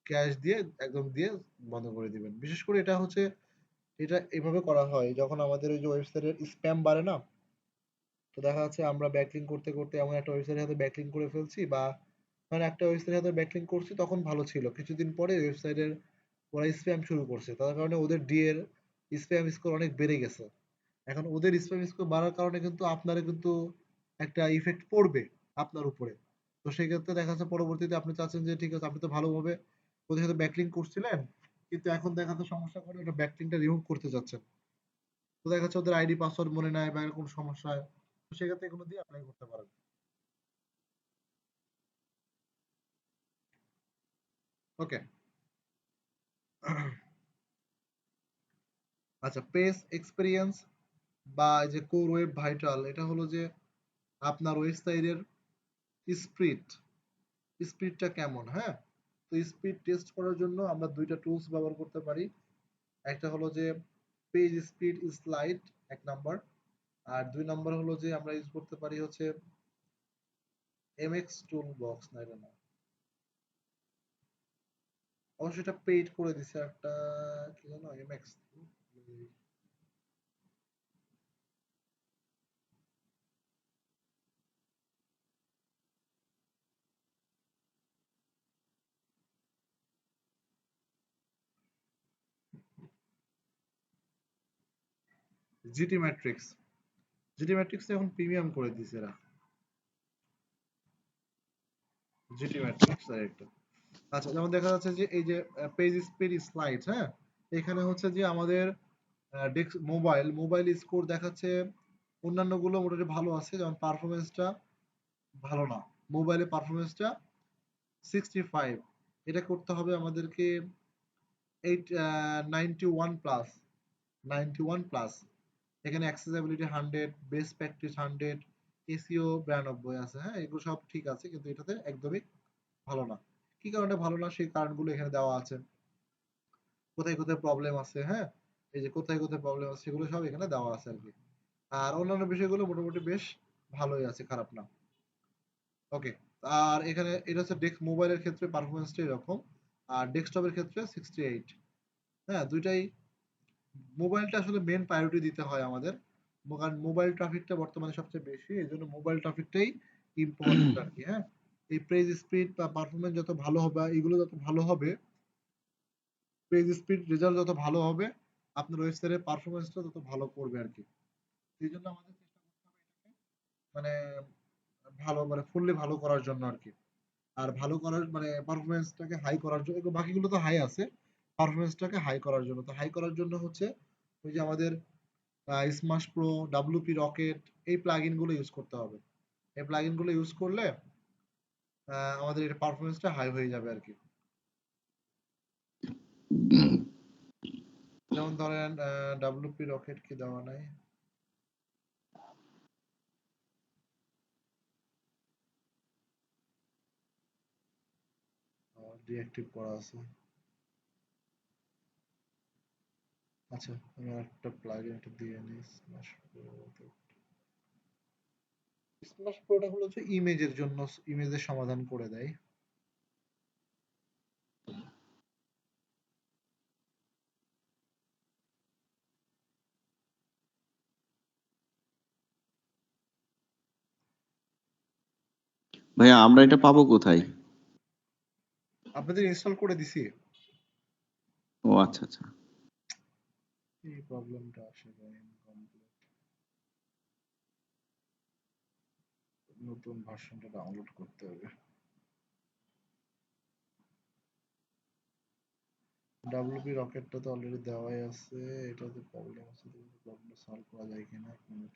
ক্যাশ দিয়ে একদম দিয়ে বন্ধ করে দিবেন। বিশেষ করে এটা হচ্ছে, এটা এভাবে করা হয় যখন আমাদের ওই যে ওয়েবসাইটের স্প্যাম বাড়ে না, তো দেখা যাচ্ছে আমরা ব্যাকলিং করতে করতে এমন একটা ওয়েবসাইটের সাথে ব্যাকলিং করে ফেলছি, বা মানে একটা ওয়েবসাইটের সাথে ব্যাকলিং করছি তখন ভালো ছিল, কিছুদিন পরে ওয়েবসাইটের ওরা স্প্যাম শুরু করছে, তার কারণে ওদের ডি এর স্প্যাম স্কোর অনেক বেড়ে গেছে। এখন ওদের স্প্যাম স্কোর বাড়ার কারণে কিন্তু আপনার কিন্তু একটা ইফেক্ট পড়বে আপনার উপরে। তো সেক্ষেত্রে দেখা যাচ্ছে পরবর্তীতে আপনি চাচ্ছেন যে ঠিক আছে, আপনি তো ভালোভাবে ওদের সাথে ব্যাকলিং করছিলেন, কিন্তু এখন দেখা যাচ্ছে সমস্যা করে ওটা ব্যাকলিংটা রিমুভ করতে যাচ্ছেন, তো দেখা যাচ্ছে ওদের আইডি পাসওয়ার্ড মনে নাই বা এরকম সমস্যা হয়, তো সেক্ষেত্রে এগুলো দিয়ে অ্যাপ্লাই করতে পারেন। ওকে, আচ্ছা, পেজ এক্সপেরিয়েন্স বা এই যে কোর ওয়েব ভাইটাল, এটা হলো যে আপনার ওয়েবসাইটের স্পিড, স্পিডটা কেমন, হ্যাঁ। তো স্পিড টেস্ট করার জন্য আমরা দুইটা টুলস ব্যবহার করতে পারি। একটা হলো যে পেজ স্পিড স্লাইড, এক নাম্বার। আর দুই নাম্বার হলো যে আমরা ইউজ করতে পারি হচ্ছে এমএক্স টুল বক্স, না এটা না, অবশ্যই এটা পেইড করে দিছে একটা, কি জানো, MX GT matrix. GT matrix এখন প্রিমিয়াম করে দিছে এরা, জিটি ম্যাট্রিক্স একটা। আচ্ছা, যেমন দেখা যাচ্ছে যে এই যে পেজ স্পিড স্লাইড, হ্যাঁ, এখানে হচ্ছে যে আমাদের মোবাইল স্কোর দেখাচ্ছে, অন্যান্য গুলো মোটামুটি ভালো আছে, যেমন পারফরমেন্সটা ভালো না, মোবাইলে পারফরমেন্সটা 65, এটা করতে হবে আমাদেরকে 91 প্লাস, 91 প্লাস। এখানে অ্যাক্সেসিবিলিটি 100, বেস্ট প্র্যাকটিস 100, এসইও 92 আছে, হ্যাঁ, এগুলো সব ঠিক আছে, কিন্তু এটাতে একদমই ভালো না। কি কারণে ভালো না সেই কারণগুলো এখানে দেওয়া আছে, কোথায় কোথায় প্রবলেম আছে, হ্যাঁ, এই যে কোথায় কোথায় প্রবলেম আছে সেগুলো সব এখানে দেওয়া আছে আর কি। আর অন্যান্য বিষয়গুলো মোটামুটি বেশ ভালোই আছে, খারাপ না। ওকে। আর এখানে এটা হচ্ছে মোবাইলের ক্ষেত্রে পারফরমেন্সটা এরকম, আর ডেস্কটপের ক্ষেত্রে 68। হ্যাঁ, দুইটাই। মোবাইলটা আসলে মেন প্রায়োরিটি দিতে হয় আমাদের, কারণ মোবাইল ট্রাফিকটা বর্তমানে সবচেয়ে বেশি, এই জন্য মোবাইল ট্রাফিকটাই ইম্পর্টেন্ট আর কি, হ্যাঁ। এই পেজ স্পিড বা পারফরমেন্স যত ভালো হবে, এগুলো যত ভালো হবে, পেজ স্পিড রেজাল্ট যত ভালো হবে, আপনার ওয়েবসাইটের পারফরমেন্সটা তত ভালো করবে আর কি। এই জন্য আমাদের চেষ্টা করতে হবে এটাকে মানে ভালো, মানে ফুললি ভালো করার জন্য আর কি। আর ভালো করার মানে পারফরমেন্সটাকে হাই করার জন্য, বাকিগুলো তো হাই আছে, পারফরমেন্সটাকে হাই করার জন্য, তো হাই করার জন্য হচ্ছে ওই যে আমাদের স্মাশ প্রো, ডাব্লিউপি রকেট, এই প্লাগইন গুলো ইউজ করতে হবে। এই প্লাগইন গুলো ইউজ করলে আমাদের এটা পারফরমেন্সটা হাই হয়ে যাবে আর কি। যেমন ধরেন ডাব্লিউপি রকেট কি দেওয়া নাই, ডিঅ্যাক্টিভ করা আছে। আচ্ছা, আমি একটা প্লাগইন এটা দিয়ে নিই, স্মাশ প্রো। স্মাশ প্রোটা হলো যে ইমেজের জন্য, ইমেজের সমাধান করে দেয়। ভাইয়া আমরা এটা পাবো কোথায়? আপনাদের ইনস্টল করে দিছি। ও আচ্ছা আচ্ছা। এই প্রবলেমটা আসলে ইনকমপ্লিট, নতুন ভার্সনটা ডাউনলোড করতে হবে। ডাব্লিউপি রকেটটা তো অলরেডি দেওয়াই আছে, এটাতে প্রবলেম আছে, প্রবলেম সলভ করা যায় কিনা, এক মিনিট।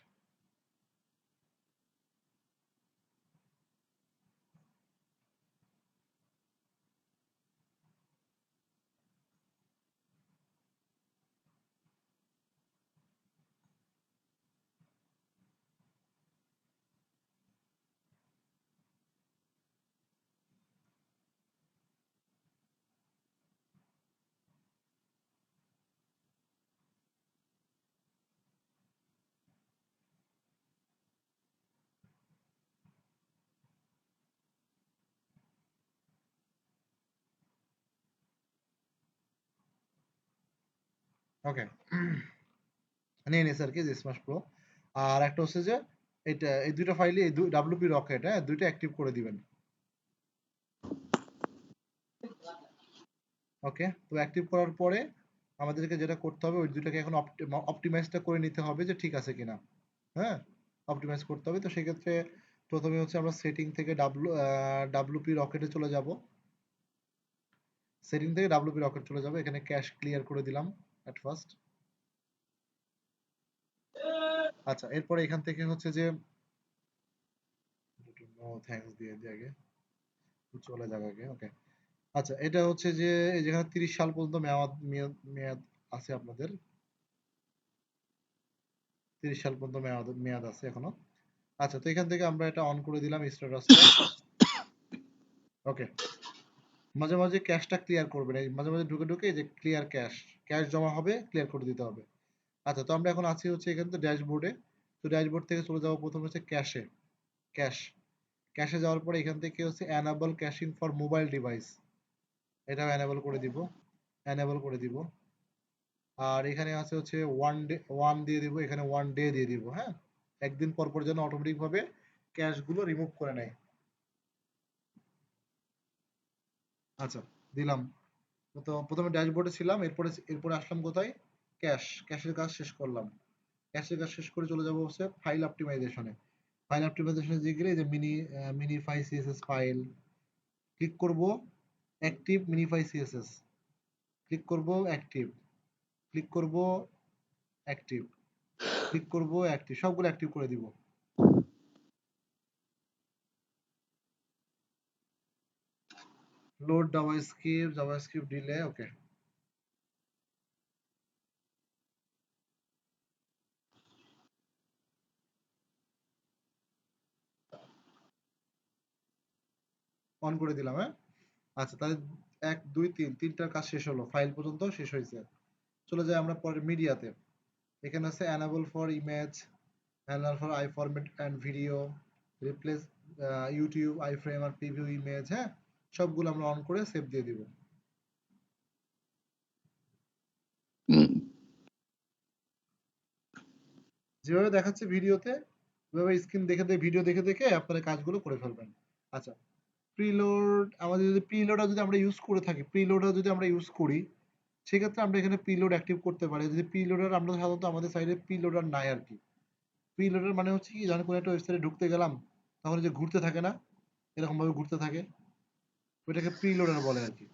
ওকে, নিয়ে নিয়েছে আর কি স্মাশ প্রো। আর একটা হচ্ছে যে এটা, এই দুইটা ফাইলে এই ডাব্লিউপি রকেট, হ্যাঁ, দুইটা অ্যাক্টিভ করে দিবেন। ওকে, তো অ্যাক্টিভ করার পরে আমাদেরকে যেটা করতে হবে, ওই দুইটাকে এখন অপটিমাইজটা করে নিতে হবে যে ঠিক আছে কিনা, হ্যাঁ, অপটিমাইজ করতে হবে। তো সেক্ষেত্রে প্রথমে হচ্ছে আমরা সেটিং থেকে ডাব্লিউপি রকেটে চলে যাব, সেটিং থেকে ডাব্লিউপি রকেট চলে যাব, এখানে ক্যাশ ক্লিয়ার করে দিলাম এট ফার্স্ট। আচ্ছা, এরপরে এখান থেকে হচ্ছে যে নো থ্যাঙ্কস দিয়ে দিই আগে, চলে যাবে আগে। ওকে। আচ্ছা, এটা হচ্ছে যে এই যেখানে 30 সাল পর্যন্ত মেয়াদ মেয়াদ মেয়াদ আছে আপনাদের, 30 সাল পর্যন্ত মেয়াদ আছে এখনো। আচ্ছা, তো এখান থেকে আমরা এটা অন করে দিলাম স্ট্যাটাসটা। ওকে, মাঝে মাঝে ক্যাশটা ক্লিয়ার করবেন, এই মাঝে মাঝে ঢুকে ঢুকে এই যে ক্লিয়ার ক্যাশ জমা হবে, ক্লিয়ার করে দিতে হবে। আচ্ছা, তো আমরা এখন আছি হচ্ছে এখানে তো ড্যাশবোর্ডে। তো ড্যাশবোর্ড থেকে চলে যাবো প্রথমে হচ্ছে ক্যাশে যাওয়ার পরে এখান থেকে হচ্ছে অ্যানাবল ক্যাশিং ফর মোবাইল ডিভাইস, এটাও অ্যানাবল করে দিব। আর এখানে আছে হচ্ছে ওয়ান দিয়ে দিব, এখানে 1 ডে দিয়ে দিব। হ্যাঁ, একদিন পর পর যেন অটোমেটিক ভাবে ক্যাশ গুলো রিমুভ করে নেয়। আচ্ছা, দিলাম। তো প্রথমে ড্যাশবোর্ডে ছিলাম, এরপরে আসলাম কোথায়, ক্যাশের কাজ শেষ করলাম। ক্যাশের কাজ শেষ করে চলে যাবো হচ্ছে ফাইল অপটিমাইজেশনে। ফাইল অপটিমাইজেশনে যে গেলে এই যে মিনিফাই সিএসএস ফাইল ক্লিক করব, অ্যাক্টিভ মিনিফাই সিএসএস ক্লিক করব, অ্যাক্টিভ ক্লিক করব, অ্যাক্টিভ ক্লিক করব, অ্যাক্টিভ, সবগুলো অ্যাক্টিভ করে দিব। Load JavaScript delay, okay. On করে দিলাম। হ্যাঁ, আচ্ছা, তাহলে 1 2 3 তিনটার কাজ শেষ হলো, ফাইল পর্যন্ত শেষ হয়েছে। চলে যাই আমরা পরে মিডিয়াতে। এখানে আছে enable for image, enable for i format and video, replace YouTube iframe আর preview image। হ্যাঁ, সবগুলো আমরা অন করে সেভ দিয়ে দিব। হুম, যেভাবে দেখাচ্ছে ভিডিওতে, ওইভাবে স্ক্রিন ভিডিও দেখে দেখে আপনারা কাজগুলো করে ফেলবেন। আচ্ছা, প্রিলোড, আমাদের যদি প্রিলোডার যদি আমরা ইউজ করে থাকি, প্রিলোডার যদি আমরা ইউজ করি, সেক্ষেত্রে আমরা এখানে প্রিলোড অ্যাক্টিভ করতে পারি। যদি প্রিলোডার আমরা সাধারণত আমাদের সাইডে প্রিলোডার নাই আর কি। প্রিলোডার মানে হচ্ছে কি, যখন কোনো একটা ওয়েবসাইটে ঢুকতে গেলাম তখন যে ঘুরতে থাকে না, এরকম ভাবে ঘুরতে থাকে, ওইটাকে প্রিলোডার বলে আর কি।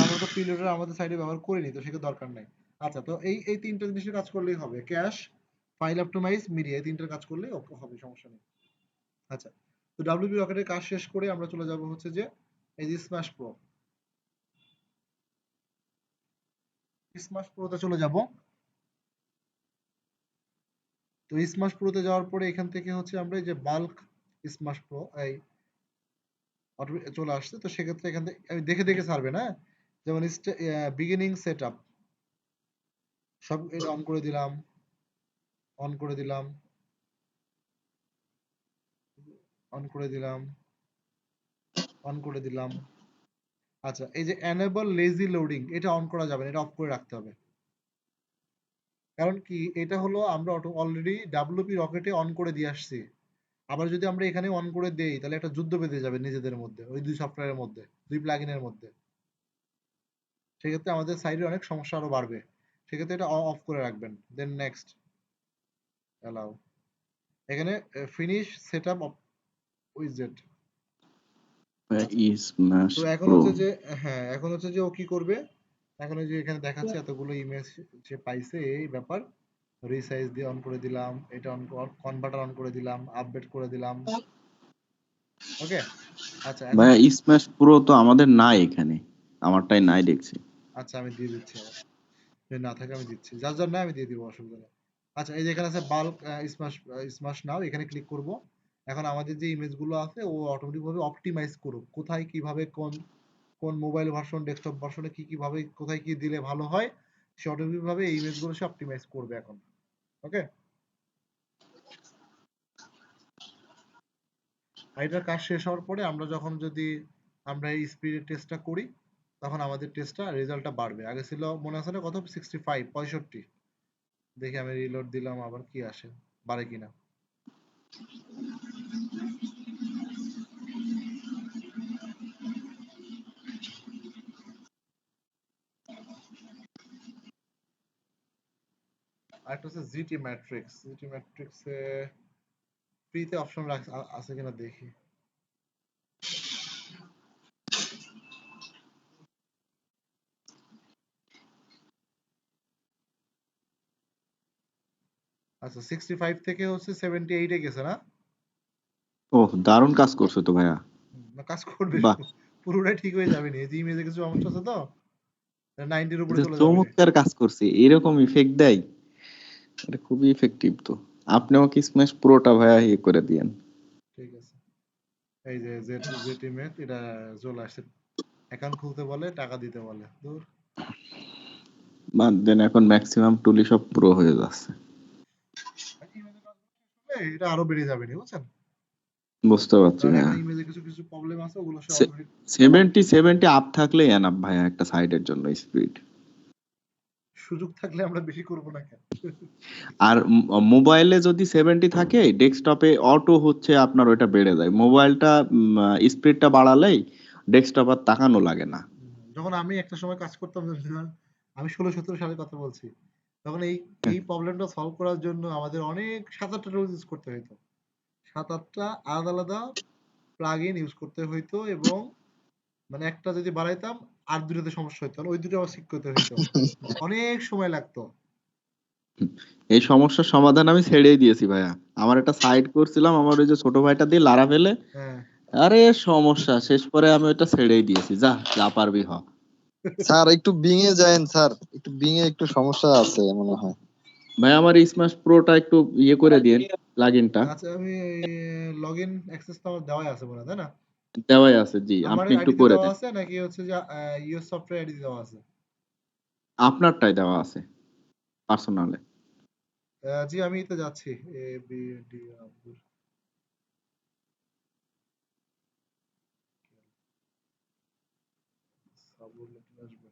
আমরা তো প্রিলোডার আমাদের সাইডে ব্যবহার করিনি, তো সেটা দরকার নাই। আচ্ছা, তো এই তিনটা জিনিসের কাজ করলেই হবে, ক্যাশ, ফাইল অপটিমাইজ, মিডিয়া, এই তিনটার কাজ করলেই হবে, সমস্যা নেই। আচ্ছা, তো ডাব্লিউপি রকেটের কাজ শেষ করে আমরা চলে যাব হচ্ছে যে এই যে স্মাশ প্রোতে চলে যাব। তো স্মাশ প্রোতে যাওয়ার পরে এখান থেকে হচ্ছে আমরা এই যে বাল্ক স্মাশ প্রো এই চলে আসছে। তো সেক্ষেত্রে এখান থেকে আমি দেখে দেখে ছাড়বেন। হ্যাঁ, যেমন বিগিনিং সেট আপ, সব এটা অন করে দিলাম, অন করে দিলাম, অন করে দিলাম, অন করে দিলাম। আচ্ছা, এই যে এনেবল লেজি লোডিং, এটা অন করা যাবে না, এটা অফ করে রাখতে হবে। কারণ কি, এটা হলো আমরা অলরেডি ডাব্লিউপি রকেটে অন করে দিয়ে আসছি। আবার যদি আমরা এখানে অন করে দেই তাহলে একটা যুদ্ধ বেঁধে যাবে নিজেদের মধ্যে, ওই দুই সফটওয়্যারের মধ্যে, দুই প্লাগইনের মধ্যে। সেক্ষেত্রে আমাদের সাইডে অনেক সমস্যা আরো বাড়বে। সেক্ষেত্রে এটা অফ করে রাখবেন। দেন নেক্সট অ্যালাউ, এখানে ফিনিশ সেটআপ উইজেট। স্ম্যাশ তো এখন প্রো। হচ্ছে যে, হ্যাঁ, এখন হচ্ছে যে ও কি করবে, এখন ওই যে এখানে দেখাচ্ছে এতগুলো ইমেজ সে পাইছে, এই ব্যাপার। রিসাইজ দিয়ে অন করে দিলাম, এটা অন, কনভার্টার অন করে দিলাম, আপডেট করে দিলাম। ওকে, আচ্ছা এখন ভাইয়া স্ম্যাশ প্রো তো আমাদের নাই এখানে, আমারটাই নাই দেখছি। আচ্ছা, আমি দিয়ে দিচ্ছি আবার, যদি না থাকে আমি দিচ্ছি, যার জন্য আমি দিয়ে দিব, অসুবিধা নেই। আচ্ছা, এই যে এখানে আছে বাল্ক স্মাশ নাও, এখানে ক্লিক করব। এখন আমাদের যে ইমেজ গুলো আছে ও অটোমেটিক ভাবে অপটিমাইজ করুক, কোথায় কিভাবে কোন কোন মোবাইল ভার্সন, ডেস্কটপ ভার্সনে কি কিভাবে কোথায় কি দিলে ভালো হয়, সে অটোমেটিক ভাবে এই ইমেজ গুলো সে অপটিমাইজ করবে এখন। ওকে, আর এটার কাজ শেষ হওয়ার পরে আমরা যখন যদি আমরা এই স্পিডের টেস্টটা করি, তখন আমাদের টেস্টটা রেজাল্টটা বাড়বে। আগে ছিল মনে আছে না কত, 65 দেখি আমি রিলোড দিলাম আবার কি আসে, বাড়ে কিনা। আরেকটা হচ্ছে জিটি ম্যাট্রিক্সে ফ্রিতে অপশন আছে কিনা দেখি। আচ্ছা, 65 থেকে হচ্ছে 78 এ গেছে না? ওহ, দারুণ কাজ করছো তো ভাইয়া। না, কাজ করবে, বাহ, পুরোটাই ঠিক হয়ে যাবে না, এই যে ইমেজে কিছু সমস্যা আছে তো 90 এর উপরে এটা চলে যাবে না। চমৎকার কাজ করছে, এরকম ইফেক্ট দেয়। এটা খুবই ইফেক্টিভ তো। আপনিও কি স্ম্যাশ প্রোটা ভাইয়া ইয়ে করে দিয়েন। ঠিক আছে, এই যে যে টিমমেট এটা চলে আসছে, অ্যাকাউন্ট খুলতে বলে, টাকা দিতে বলে, দূর। বাদ দেন, এখন ম্যাক্সিমাম টুলই সব প্রো হয়ে যাচ্ছে। ইমেজের কাজ করলে এটা আরো বেড়ে যাবে নি, বুঝছেন? বুঝতে পারছি কারণ ভাইয়া। এখন ইমেজে কিছু কিছু প্রবলেম আছে, ওগুলো সে অলরেডি 70 আপ থাকলেই এনাফ ভাইয়া একটা সাইডের জন্য স্পিড। সুযোগ থাকলে আমরা বেশি করব না কেন? আর মোবাইলে যদি 70 থাকে, ডেস্কটপে অটো হচ্ছে আপনার ওইটা বেড়ে যায়। মোবাইলটা স্পিডটা বাড়ালেই ডেস্কটপ আর তাকানো লাগে না। যখন আমি একটা সময় কাজ করতাম, আমি 16-17 সালের কথা বলছি, তখন এই হ্যাঁ। এই প্রবলেমটা সলভ করার জন্য আমাদের অনেক 7-8টা টুল ইউজ করতে হতো। 7-8টা আলাদা আলাদা প্লাগ ইন ইউজ করতে হইতো, এবং মানে একটা যদি বাড়াইতাম আর দুটোতে সমস্যা হইতো না, ওই দুটো আবার ঠিক করতে হইতো, অনেক সময় লাগতো। এই সমস্যার সমাধান আমি ছেড়েই দিয়েছি ভাইয়া। আমার একটা সাইড করছিলাম, আমার ওই যে ছোট ভাইটা দিয়ে লারা ফেলে, হ্যাঁ, আরে সমস্যা, শেষ পরে আমি ওইটা ছেড়েই দিয়েছি, যা যা পারবি হ। স্যার একটু বিঙে যায়েন স্যার, একটু বিঙে একটু সমস্যা আছে মনে হয়। ভাই আমার স্ম্যাশ প্রোটা একটু ইয়ে করে দিন, প্লাগইনটা। আচ্ছা, আমি লগ ইন অ্যাক্সেস তো আমার দেওয়াই আছে মনে হয়, তাই না? দেওয়াই আছে, জি, আমার আপনি একটু আইডিতে করে দেওয়া দেন। আছে নাকি হচ্ছে যে ইউএস সফটওয়্যার আইডি দেওয়া আছে? আপনারটাই দেওয়া আছে পার্সোনালে। জি, আমি তো যাচ্ছি। এ বি ডি আব্দুল সাবুল আসবে।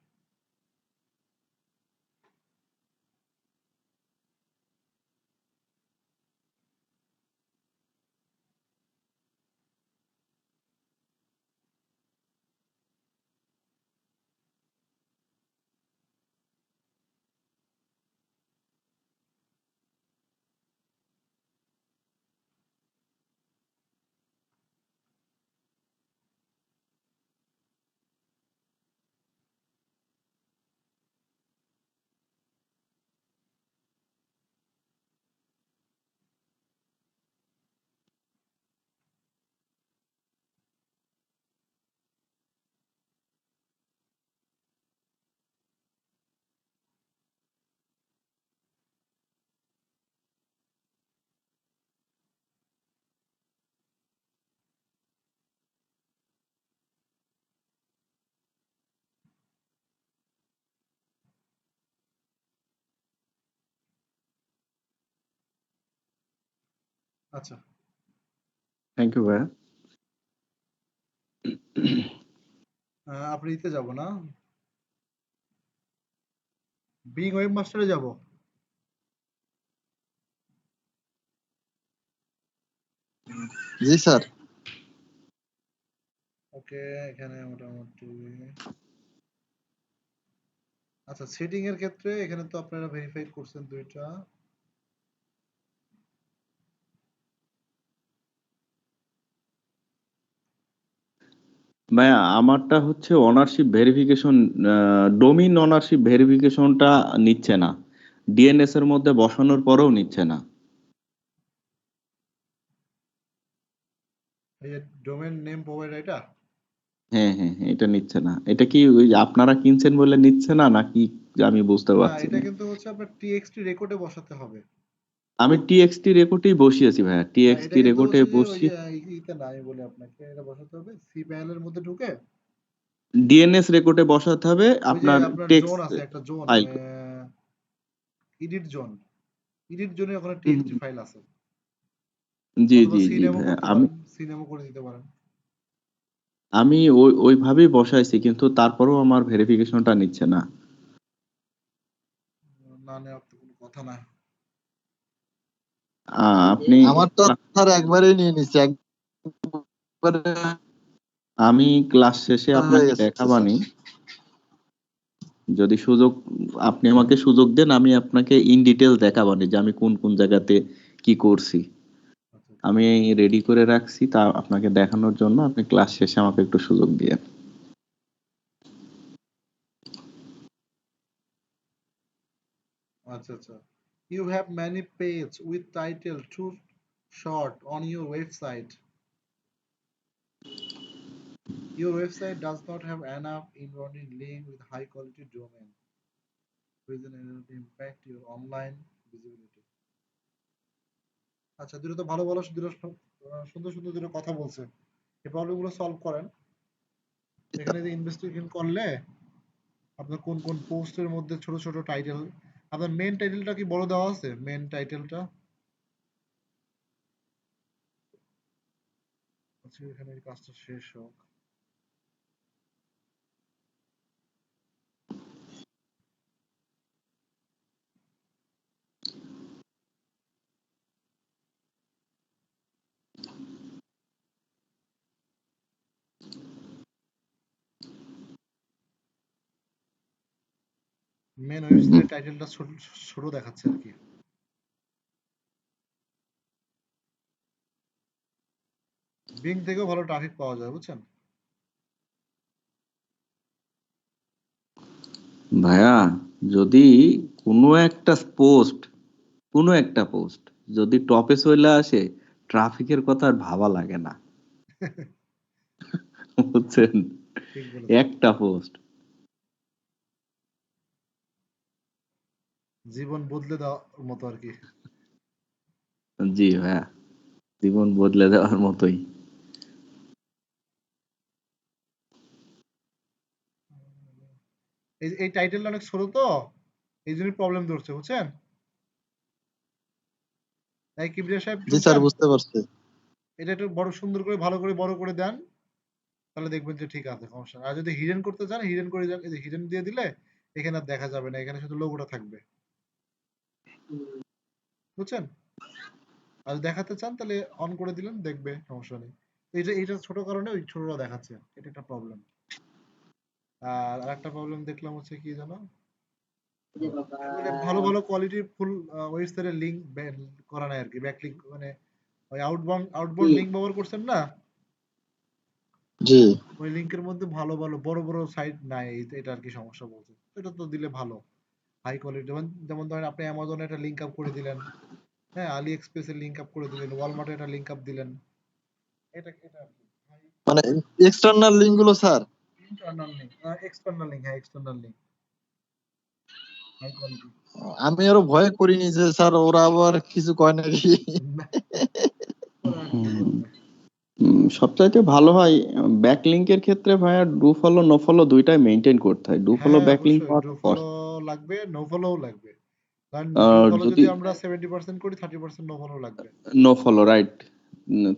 আচ্ছা, থ্যাংক ইউ ভাইয়া। আপনি ইতে যাব না, বিং ওয়েব মাস্টারে যাব। জি স্যার। ওকে, এখানে মোটামুটি আচ্ছা, সেটিং এর ক্ষেত্রে এখানে তো আপনারা ভেরিফাই করছেন দুইটা। ভাইয়া আমারটা হচ্ছে ওনারশিপ ভেরিফিকেশন, ডোমিন ওনারশিপ ভেরিফিকেশনটা নিচ্ছে না, ডিএনএস এর মধ্যে বসানোর পরেও নিচ্ছে না। এই যে ডোমেন নেম প্রোভাইডার, এটা হ্যাঁ হ্যাঁ হ্যাঁ, এটা নিচ্ছে না। এটা কি ওই যে আপনারা কিনছেন বলে নিচ্ছে না নাকি, আমি বুঝতে না, পারছি এটা না। কিন্তু হচ্ছে আপনার টিএক্সটি রেকর্ডে বসাতে হবে। আমি টিএক্সটি রেকর্ডেই বসিয়েছি ভাইয়া, হ্যাঁ, এটা টিএক্সটি কিন্তু রেকর্ডে হচ্ছে যে ওই বসিয়ে যে ইতে না, আমি বলি আপনাকে, এটা বসাতে হবে সি প্যানেলের মধ্যে ঢুকে, ডিএনএস রেকর্ডে বসাতে হবে ওই যে আপনার আপনার জোন টেক্সট আছে একটা zone, file. Edit zone, edit জোনে ওখানে টিএক্সটি ফাইল আছে, জি অথবা জি জি সিনেমও ভাইয়া, করতে আমি পারেন, সিনেমও করে দিতে পারেন। আমি ওইভাবেই বসাইছি, কিন্তু তারপরেও আমার ভেরিফিকেশনটা নিচ্ছে না। না নেওয়ার তো কোনো কথা না। আপনি আমার তো স্যার একবারেই নিয়ে নিচ্ছে, একবারে আমি ক্লাস শেষে হয়ে আপনাকে গেছে স্যার। দেখাবানি, যদি সুযোগ, আপনি আমাকে সুযোগ দেন, আমি আপনাকে ইন ডিটেল দেখাবানি যে আমি কোন কোন জায়গাতে কি করছি। আচ্ছা, আমি রেডি করে রাখছি তা আপনাকে দেখানোর জন্য, আপনি ক্লাস শেষে আমাকে একটু সুযোগ দিয়ে। আচ্ছা, আচ্ছা। You have many pages with title too short on your website. Your website does not have enough inbound link with high quality domain. Reason it will impact your online visibility. আচ্ছা, দুটো তো ভালো ভালো সুন্দর সুন্দর দুটো কথা বলছে। এই প্রবলেম গুলো সলভ করেন। এখানে যে ইনভেস্টিগেশন করলে আপনার কোন কোন পোস্টের মধ্যে ছোট ছোট টাইটেল, আপনার মেন টাইটেলটা কি বড় দেওয়া আছে? মেন টাইটেলটা আচ্ছা, এখানে এই কাজটা শেষ হোক। মেন ওয়েবসাইটের টাইটেলটা ছোট ছোট দেখাচ্ছে আর কি। বিং থেকেও ভালো ট্রাফিক পাওয়া যায়, বুঝছেন? ভাইয়া, যদি কোনো একটা পোস্ট যদি টপে চলে আসে, ট্রাফিকের কথা আর ভাবা লাগে না। বুঝছেন? ঠিক বলেছেন। একটা পোস্ট জীবন বদলে দেওয়ার মতো আর কি। জি ভাইয়া, জীবন বদলে দেওয়ার মতোই। এই এই টাইটেলটা অনেক ছোট তো, এই জন্য প্রবলেম ধরছে, বুঝছেন? তাই কিবরিয়া সাহেব জি স্যার, শুনছেন? বুঝতে পারছি। এটা একটু বড় সুন্দর করে ভালো করে বড় করে দেন, তাহলে দেখবেন যে ঠিক আছে, সমস্যা না। আর যদি হিডেন করতে চান হিডেন করে দেন, এই যে হিডেন দিয়ে দিলে এখানে আর দেখা যাবে না, এখানে শুধু লোগোটা থাকবে, বুঝছেন? আর যদি দেখাতে চান তাহলে অন করে দিলেন, দেখবে, সমস্যা নেই। এইটা ছোট কারণে ওই ছোটটা দেখাচ্ছে, এটা একটা প্রবলেম। আর আরেকটা প্রবলেম দেখলাম হচ্ছে কি জানো, মানে ভালো ভালো কোয়ালিটির ফুল ওয়েবসাইটের লিংক করা নাই আর কি, ব্যাকলিংক, মানে ওই আউটবাউন্ড লিংক ব্যবহার করছেন না, জি ওই লিংকের মধ্যে ভালো ভালো বড় বড় সাইট নাই, এটা আর কি সমস্যা বলছে। এটা তো দিলে ভালো, হাই কোয়ালিটি। যেমন যেমন ধরেন আপনি অ্যামাজনে একটা লিংক আপ করে দিলেন, হ্যাঁ, আলি এক্সপ্রেস এর লিংক আপ করে দিলেন, ওয়ালমার্টে একটা লিংক আপ দিলেন, এটা আর কি মানে এক্সটার্নাল লিঙ্ক গুলো sir. Internal link, external link, হ্যাঁ এক্সটার্নাল লিংক, হাই কোয়ালিটি। আমি আরো ভয় করিনি যে স্যার ওরা আবার কিছু কয় নাকি। ওরা আর কি বলবে। সবচাইতে ভালো হয় ব্যাকলিংকের ক্ষেত্রে ভাইয়া, ডু ফলো নো ফলো দুইটাই মেনটেন করতে হয়। ডু ফলো হ্যাঁ ব্যাকলিংক অবশ্যই, ডু পাওয়াটা ফলো কষ্ট। লাগবে, নো ফলোও লাগবে। কারণ ডু আর ফলো যদি যদি আমরা 70% করি, 30% নো ফলো লাগবে। No follow, right,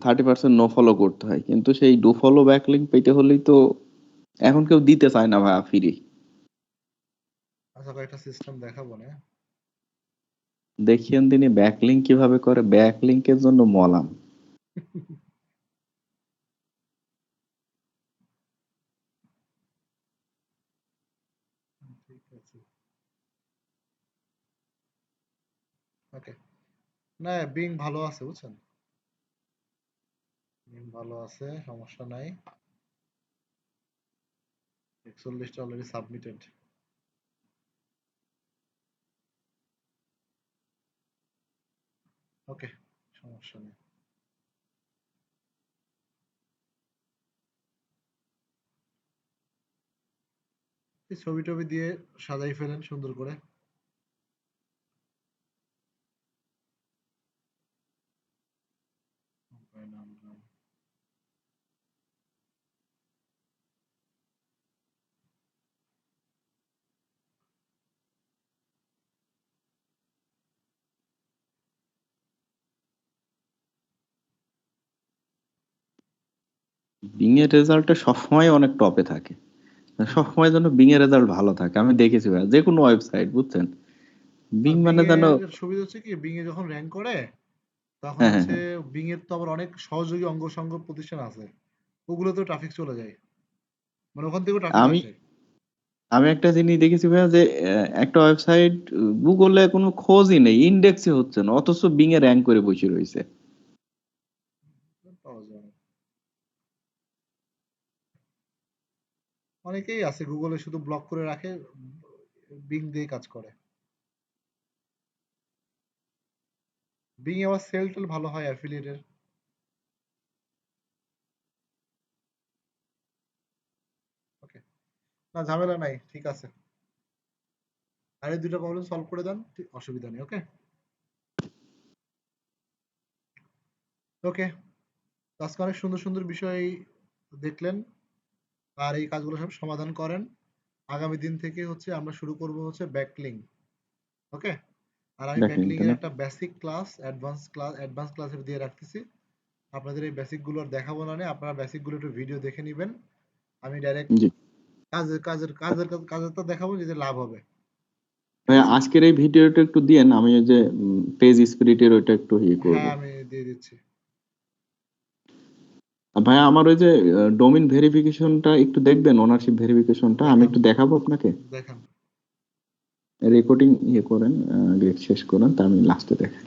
30% no follow করতে হয়, কিন্তু সেই ডু ফলো ব্যাকলিংক পেতে হলেই তো এখন কেউ দিতে চায় না ভাইয়া ফ্রি। আচ্ছা, কয়েকটা সিস্টেম দেখাবো না? দেখিয়েন তিনি ব্যাকলিংক কিভাবে করে, ব্যাকলিংকের জন্য মলাম। ঠিক আছে, ওকে। না, বিং ভালো আছে, বুঝছেন? বিং ভালো আছে, সমস্যা নাই। 41টা অলরেডি সাবমিটেড। ওকে, সমস্যা নেই। এই ছবি টবি দিয়ে সাজাই ফেলেন সুন্দর করে। বিং এর রেজাল্টটা সবসময় অনেক টপে থাকে, সবসময় যেন বিং এর রেজাল্ট ভালো থাকে। আমি দেখেছি ভাইয়া, যে কোনো ওয়েবসাইট, বুঝছেন, আর বিং বিং মানে যেন। এর সুবিধা হচ্ছে কি, বিং এ যখন র্যাঙ্ক করে তখন হ্যাঁ হ্যাঁ হচ্ছে হ্যাঁ। বিং এর তো আবার অনেক সহযোগী অঙ্গ সংঘ প্রতিষ্ঠান আছে, ওগুলোতেও ট্রাফিক চলে যায়, মানে ওখান থেকেও ট্রাফিক আমি আসে। আমি একটা জিনিস দেখেছি ভাইয়া, যে একটা ওয়েবসাইট গুগলে কোনো খোঁজই নেই, ইন্ডেক্সই হচ্ছে না, অথচ বিং এ র্যাঙ্ক করে বসে রয়েছে। পাওয়া যায় না। অনেকেই আছে গুগলে শুধু ব্লক করে রাখে, বিং দিয়ে কাজ করে। বিং এ আবার সেল টেল ভালো হয় অ্যাফিলিয়েটের। ওকে, না ঝামেলা নাই, ঠিক আছে। আর এই দুটো প্রবলেম সলভ করে দেন, অসুবিধা নেই, ওকে। ওকে, আজকে অনেক সুন্দর সুন্দর বিষয় দেখলেন, আর এই কাজগুলো সব সমাধান করেন। আগামী দিন থেকে হচ্ছে আমরা শুরু করব হচ্ছে ব্যাকলিং। ওকে, আর আমি দেখেন ব্যাকলিং তো এর না। একটা বেসিক ক্লাস, অ্যাডভান্স ক্লাসের দিয়ে রাখতেছি। আপনাদের এই বেসিক গুলো আর দেখাবো না, আপনারা বেসিক গুলো একটু ভিডিও দেখে নেবেন। আমি ডাইরেক্ট জি কাজেরটা দেখাবো, যেটা লাভ হবে। ঠিক ভাইয়া, আছে? আজকের এই ভিডিওটা একটু দিয়েন, আমি ওই যে পেজ স্পিরিটের ওইটা একটু ইয়ে করব। হ্যাঁ, আমি দিয়ে দিচ্ছি। ভাইয়া আমার ওই যে ডোমেইন ভেরিফিকেশনটা একটু দেখবেন, ওনারশিপ ভেরিফিকেশনটা আমি দেখান, একটু দেখাবো আপনাকে। দেখান। রেকর্ডিং ইয়ে করেন, আগে শেষ করেন, তা আমি লাস্টে দেখাই।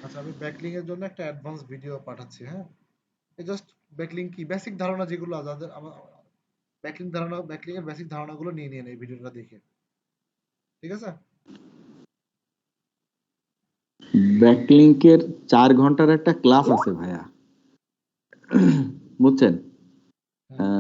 আচ্ছা, আমি ব্যাকলিং এর জন্য একটা অ্যাডভান্স ভিডিও পাঠাচ্ছি। হ্যাঁ, এই জাস্ট ব্যাকলিং কি, বেসিক ধারণা যেগুলো যাদের আমার ব্যাকলিং এর বেসিক ধারণাগুলো নিয়ে নিন এই ভিডিওটা দেখে। ঠিক আছে? ব্যাকলিংকের 4 ঘন্টার একটা ক্লাস আছে ভাইয়া, বুঝছেন?